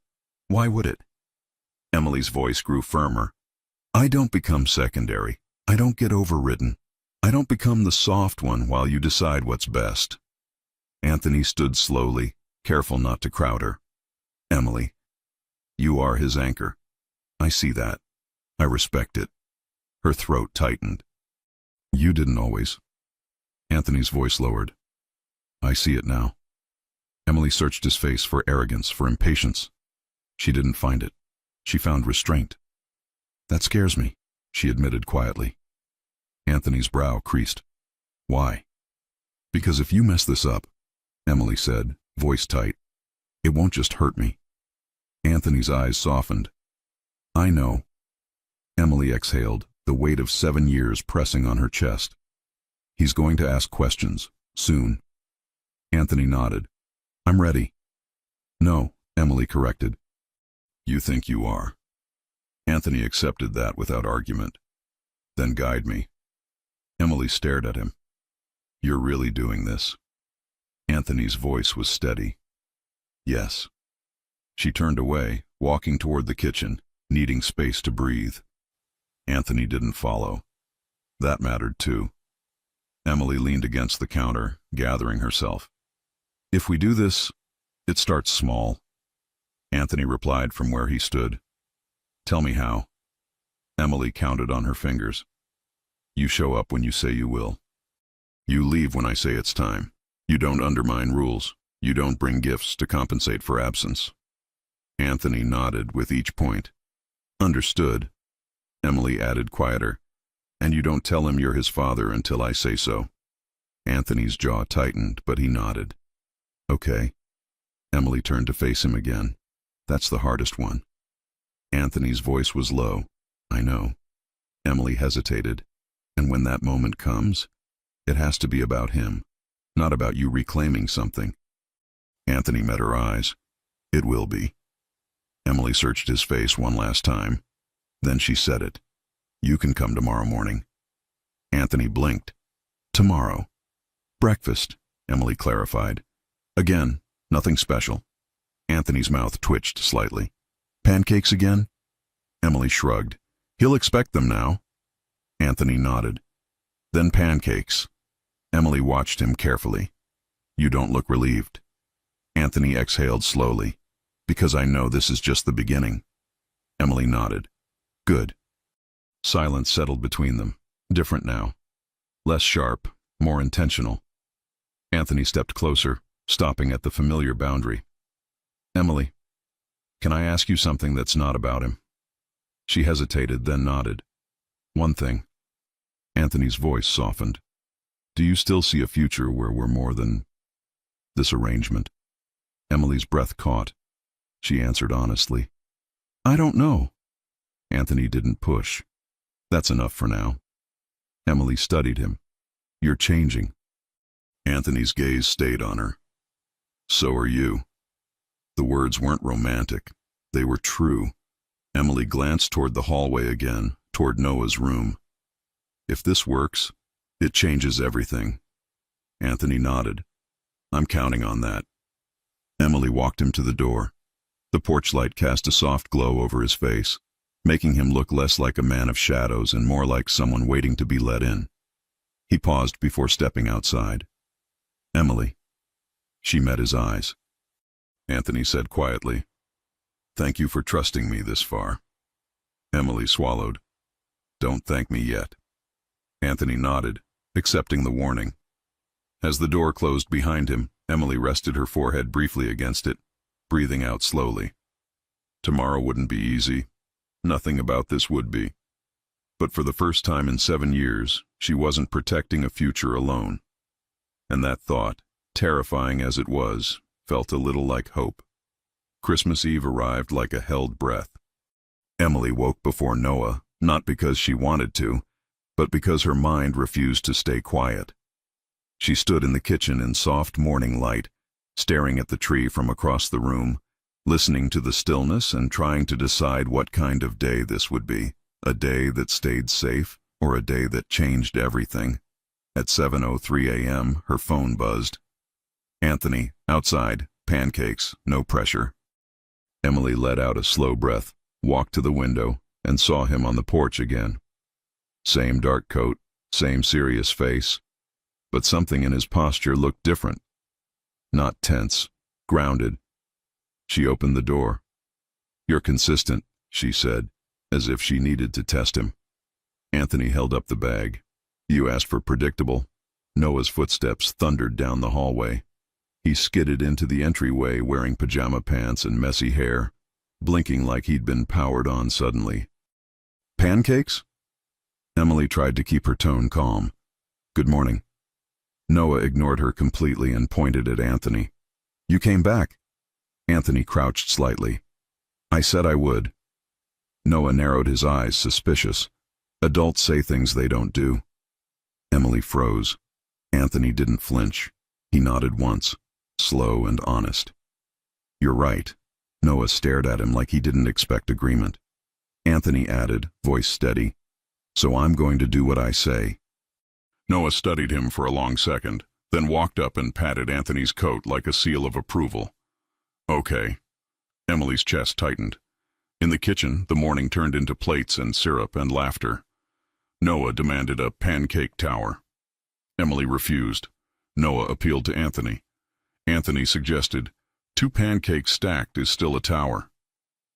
"Why would it?" Emily's voice grew firmer. "I don't become secondary. I don't get overridden. I don't become the soft one while you decide what's best." Anthony stood slowly, careful not to crowd her. "Emily, you are his anchor. I see that. I respect it." Her throat tightened. "You didn't always." Anthony's voice lowered. "I see it now." Emily searched his face for arrogance, for impatience. She didn't find it. She found restraint. "That scares me," she admitted quietly. Anthony's brow creased. "Why?" "Because if you mess this up," Emily said, voice tight, "it won't just hurt me." Anthony's eyes softened. "I know." Emily exhaled, the weight of 7 years pressing on her chest. "He's going to ask questions, soon." Anthony nodded. "I'm ready." "No," Emily corrected. "You think you are." Anthony accepted that without argument. "Then guide me." Emily stared at him. "You're really doing this?" Anthony's voice was steady. "Yes." She turned away, walking toward the kitchen, needing space to breathe. Anthony didn't follow. That mattered too. Emily leaned against the counter, gathering herself. "If we do this, it starts small." Anthony replied from where he stood. "Tell me how." Emily counted on her fingers. "You show up when you say you will. You leave when I say it's time. You don't undermine rules. You don't bring gifts to compensate for absence." Anthony nodded with each point. "Understood." Emily added quieter. "And you don't tell him you're his father until I say so." Anthony's jaw tightened, but he nodded. "Okay." Emily turned to face him again. "That's the hardest one." Anthony's voice was low. "I know." Emily hesitated. "And when that moment comes, it has to be about him, not about you reclaiming something." Anthony met her eyes. "It will be." Emily searched his face one last time. Then she said it. "You can come tomorrow morning." Anthony blinked. "Tomorrow." "Breakfast," Emily clarified. "Again, nothing special." Anthony's mouth twitched slightly. "Pancakes again?" Emily shrugged. "He'll expect them now." Anthony nodded. "Then pancakes." Emily watched him carefully. "You don't look relieved." Anthony exhaled slowly. Because I know this is just the beginning. Emily nodded. Good. Silence settled between them. Different now. Less sharp, more intentional. Anthony stepped closer, stopping at the familiar boundary. Emily, can I ask you something that's not about him? She hesitated, then nodded. One thing. Anthony's voice softened. Do you still see a future where we're more than this arrangement? Emily's breath caught. She answered honestly. I don't know. Anthony didn't push. That's enough for now. Emily studied him. You're changing. Anthony's gaze stayed on her. So are you. The words weren't romantic. They were true. Emily glanced toward the hallway again, toward Noah's room. If this works, it changes everything. Anthony nodded. I'm counting on that. Emily walked him to the door. The porch light cast a soft glow over his face, making him look less like a man of shadows and more like someone waiting to be let in. He paused before stepping outside. Emily. She met his eyes. Anthony said quietly, Thank you for trusting me this far. Emily swallowed. Don't thank me yet. Anthony nodded, accepting the warning. As the door closed behind him, Emily rested her forehead briefly against it, breathing out slowly. Tomorrow wouldn't be easy. Nothing about this would be. But for the first time in 7 years, she wasn't protecting a future alone. And that thought, terrifying as it was, felt a little like hope. Christmas Eve arrived like a held breath. Emily woke before Noah, not because she wanted to, but because her mind refused to stay quiet. She stood in the kitchen in soft morning light, staring at the tree from across the room, listening to the stillness and trying to decide what kind of day this would be, a day that stayed safe or a day that changed everything. At 7:03 a.m., her phone buzzed. Anthony, outside, pancakes, no pressure. Emily let out a slow breath, walked to the window, and saw him on the porch again. Same dark coat, same serious face, but something in his posture looked different. Not tense, grounded. She opened the door. You're consistent, she said, as if she needed to test him. Anthony held up the bag. You asked for predictable. Noah's footsteps thundered down the hallway. He skidded into the entryway wearing pajama pants and messy hair, blinking like he'd been powered on suddenly. Pancakes? Emily tried to keep her tone calm. Good morning. Noah ignored her completely and pointed at Anthony. You came back. Anthony crouched slightly. I said I would. Noah narrowed his eyes, suspicious. Adults say things they don't do. Emily froze. Anthony didn't flinch. He nodded once, slow and honest. You're right. Noah stared at him like he didn't expect agreement. Anthony added, voice steady. So I'm going to do what I say. Noah studied him for a long second, then walked up and patted Anthony's coat like a seal of approval. Okay. Emily's chest tightened. In the kitchen, the morning turned into plates and syrup and laughter. Noah demanded a pancake tower. Emily refused. Noah appealed to Anthony. Anthony suggested, 2 pancakes stacked is still a tower.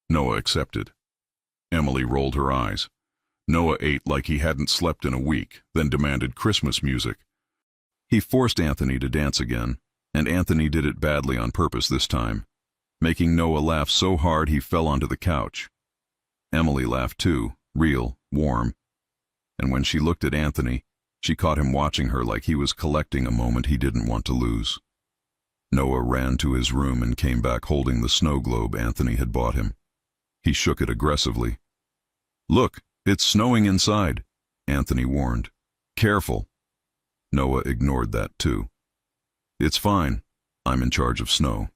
Noah accepted. Emily rolled her eyes. Noah ate like he hadn't slept in a week, then demanded Christmas music. He forced Anthony to dance again, and Anthony did it badly on purpose this time, making Noah laugh so hard he fell onto the couch. Emily laughed too, real, warm. And when she looked at Anthony, she caught him watching her like he was collecting a moment he didn't want to lose. Noah ran to his room and came back holding the snow globe Anthony had bought him. He shook it aggressively. Look, it's snowing inside, Anthony warned. Careful. Noah ignored that too. It's fine. I'm in charge of snow.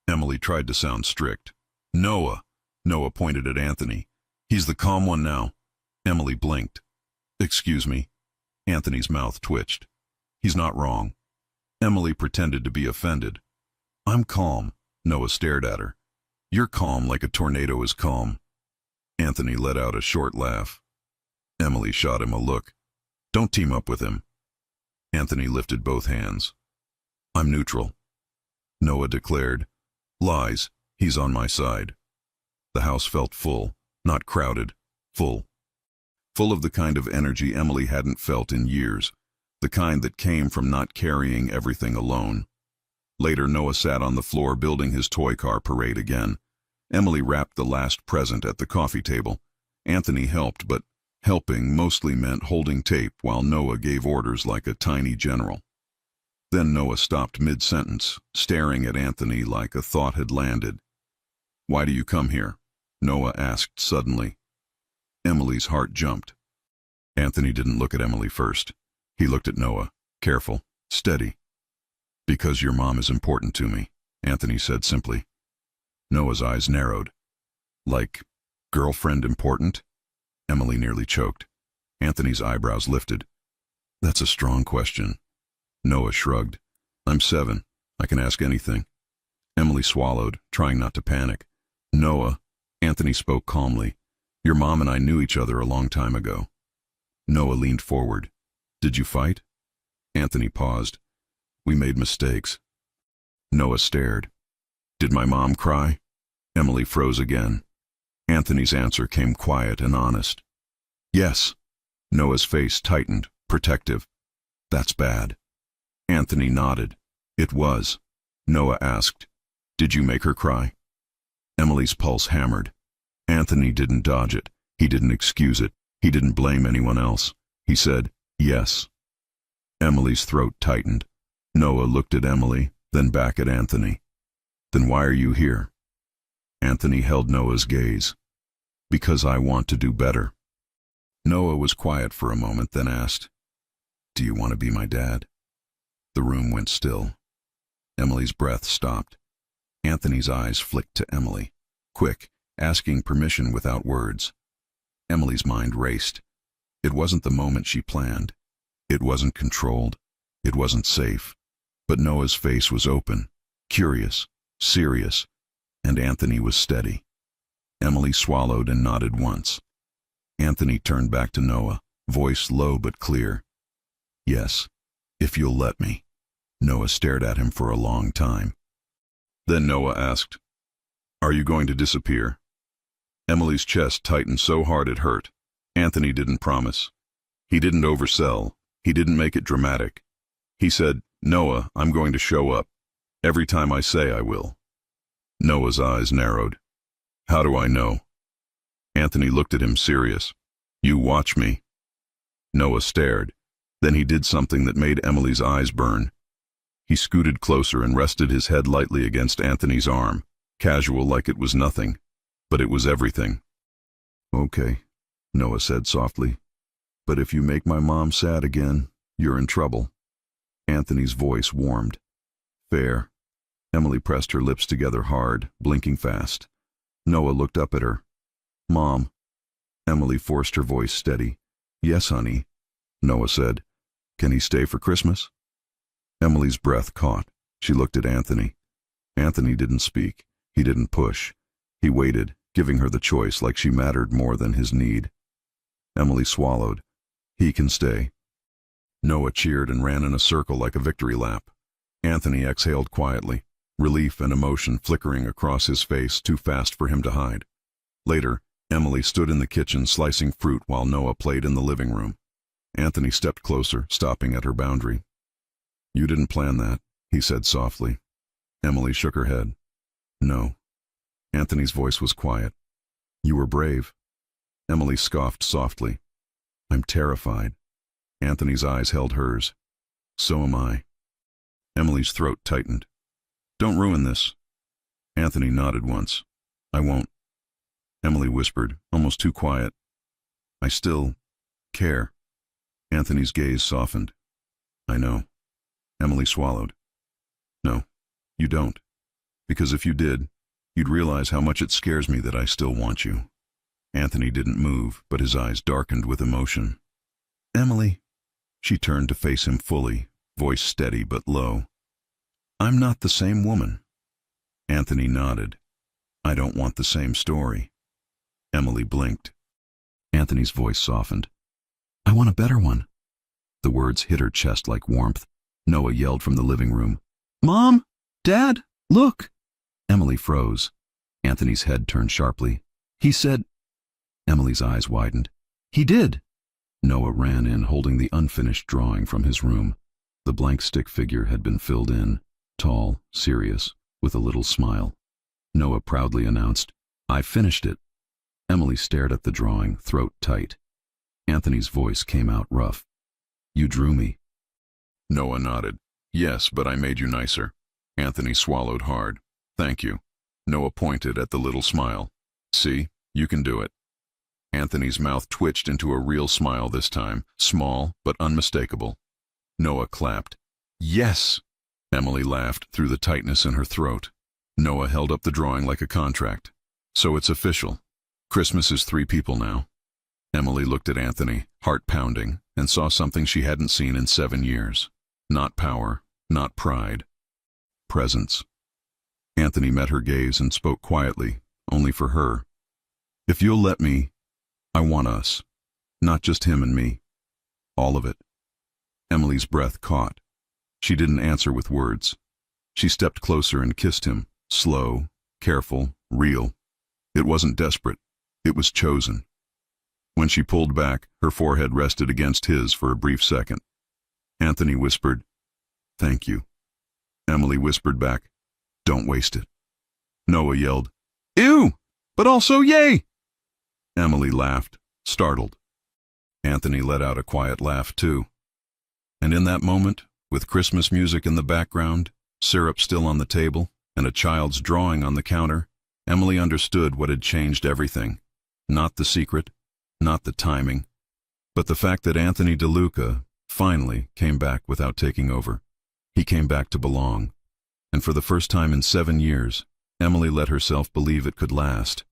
Emily tried to sound strict. Noah. Noah pointed at Anthony. He's the calm one now. Emily blinked. Excuse me. Anthony's mouth twitched. He's not wrong. Emily pretended to be offended. I'm calm. Noah stared at her. You're calm like a tornado is calm. Anthony let out a short laugh. Emily shot him a look. Don't team up with him. Anthony lifted both hands. I'm neutral. Noah declared. Lies. He's on my side. The house felt full, not crowded, full. Full of the kind of energy Emily hadn't felt in years, the kind that came from not carrying everything alone. Later, Noah sat on the floor building his toy car parade again. Emily wrapped the last present at the coffee table. Anthony helped, but helping mostly meant holding tape while Noah gave orders like a tiny general. Then Noah stopped mid-sentence, staring at Anthony like a thought had landed. "Why do you come here?" Noah asked suddenly. Emily's heart jumped. Anthony didn't look at Emily first. He looked at Noah, careful, steady. "Because your mom is important to me," Anthony said simply. Noah's eyes narrowed. "Like, girlfriend important?" Emily nearly choked. Anthony's eyebrows lifted. "That's a strong question." Noah shrugged. "I'm 7. I can ask anything." Emily swallowed, trying not to panic. "Noah," Anthony spoke calmly, "your mom and I knew each other a long time ago." Noah leaned forward. "Did you fight?" Anthony paused. "We made mistakes." Noah stared. "Did my mom cry?" Emily froze again. Anthony's answer came quiet and honest. "Yes." Noah's face tightened, protective. "That's bad." Anthony nodded. "It was." Noah asked, "Did you make her cry?" Emily's pulse hammered. Anthony didn't dodge it. He didn't excuse it. He didn't blame anyone else. He said, "Yes." Emily's throat tightened. Noah looked at Emily, then back at Anthony. "Then why are you here?" Anthony held Noah's gaze. "Because I want to do better." Noah was quiet for a moment, then asked, "Do you want to be my dad?" The room went still. Emily's breath stopped. Anthony's eyes flicked to Emily, quick, asking permission without words. Emily's mind raced. It wasn't the moment she planned. It wasn't controlled. It wasn't safe. But Noah's face was open, curious, serious, and Anthony was steady. Emily swallowed and nodded once. Anthony turned back to Noah, voice low but clear. "Yes, if you'll let me." Noah stared at him for a long time. Then Noah asked, "Are you going to disappear?" Emily's chest tightened so hard it hurt. Anthony didn't promise. He didn't oversell. He didn't make it dramatic. He said, "Noah, I'm going to show up. Every time I say I will." Noah's eyes narrowed. "How do I know?" Anthony looked at him serious. "You watch me." Noah stared. Then he did something that made Emily's eyes burn. He scooted closer and rested his head lightly against Anthony's arm, casual like it was nothing, but it was everything. "Okay," Noah said softly. "But if you make my mom sad again, you're in trouble." Anthony's voice warmed. "Fair." Emily pressed her lips together hard, blinking fast. Noah looked up at her. "Mom." Emily forced her voice steady. "Yes, honey." Noah said, "Can he stay for Christmas?" Emily's breath caught. She looked at Anthony. Anthony didn't speak. He didn't push. He waited, giving her the choice like she mattered more than his need. Emily swallowed. "He can stay." Noah cheered and ran in a circle like a victory lap. Anthony exhaled quietly, relief and emotion flickering across his face too fast for him to hide. Later, Emily stood in the kitchen slicing fruit while Noah played in the living room. Anthony stepped closer, stopping at her boundary. "You didn't plan that," he said softly. Emily shook her head. "No." Anthony's voice was quiet. "You were brave." Emily scoffed softly. "I'm terrified." Anthony's eyes held hers. "So am I." Emily's throat tightened. "Don't ruin this." Anthony nodded once. "I won't." Emily whispered, almost too quiet, "I still care." Anthony's gaze softened. "I know." Emily swallowed. "No, you don't. Because if you did, you'd realize how much it scares me that I still want you." Anthony didn't move, but his eyes darkened with emotion. "Emily." She turned to face him fully, voice steady but low. "I'm not the same woman." Anthony nodded. "I don't want the same story." Emily blinked. Anthony's voice softened. "I want a better one." The words hit her chest like warmth. Noah yelled from the living room, "Mom!" Dad, look! Emily froze. Anthony's head turned sharply. He said... Emily's eyes widened. He did. Noah ran in, holding the unfinished drawing from his room. The blank stick figure had been filled in, tall, serious, with a little smile. Noah proudly announced, "I finished it." Emily stared at the drawing, throat tight. Anthony's voice came out rough. "You drew me." Noah nodded. "Yes, but I made you nicer." Anthony swallowed hard. "Thank you." Noah pointed at the little smile. "See, you can do it." Anthony's mouth twitched into a real smile this time, small but unmistakable. Noah clapped. "Yes!" Emily laughed through the tightness in her throat. Noah held up the drawing like a contract. "So it's official. Christmas is 3 people now." Emily looked at Anthony, heart pounding, and saw something she hadn't seen in 7 years. Not power, not pride. Presence. Anthony met her gaze and spoke quietly, only for her. "If you'll let me, I want us. Not just him and me. All of it." Emily's breath caught. She didn't answer with words. She stepped closer and kissed him, slow, careful, real. It wasn't desperate. It was chosen. When she pulled back, her forehead rested against his for a brief second. Anthony whispered, "Thank you." Emily whispered back, "Don't waste it." Noah yelled, "Ew! But also yay!" Emily laughed, startled. Anthony let out a quiet laugh too. And in that moment, with Christmas music in the background, syrup still on the table, and a child's drawing on the counter, Emily understood what had changed everything. Not the secret, not the timing, but the fact that Anthony DeLuca finally came back without taking over. He came back to belong. And for the first time in 7 years, Emily let herself believe it could last.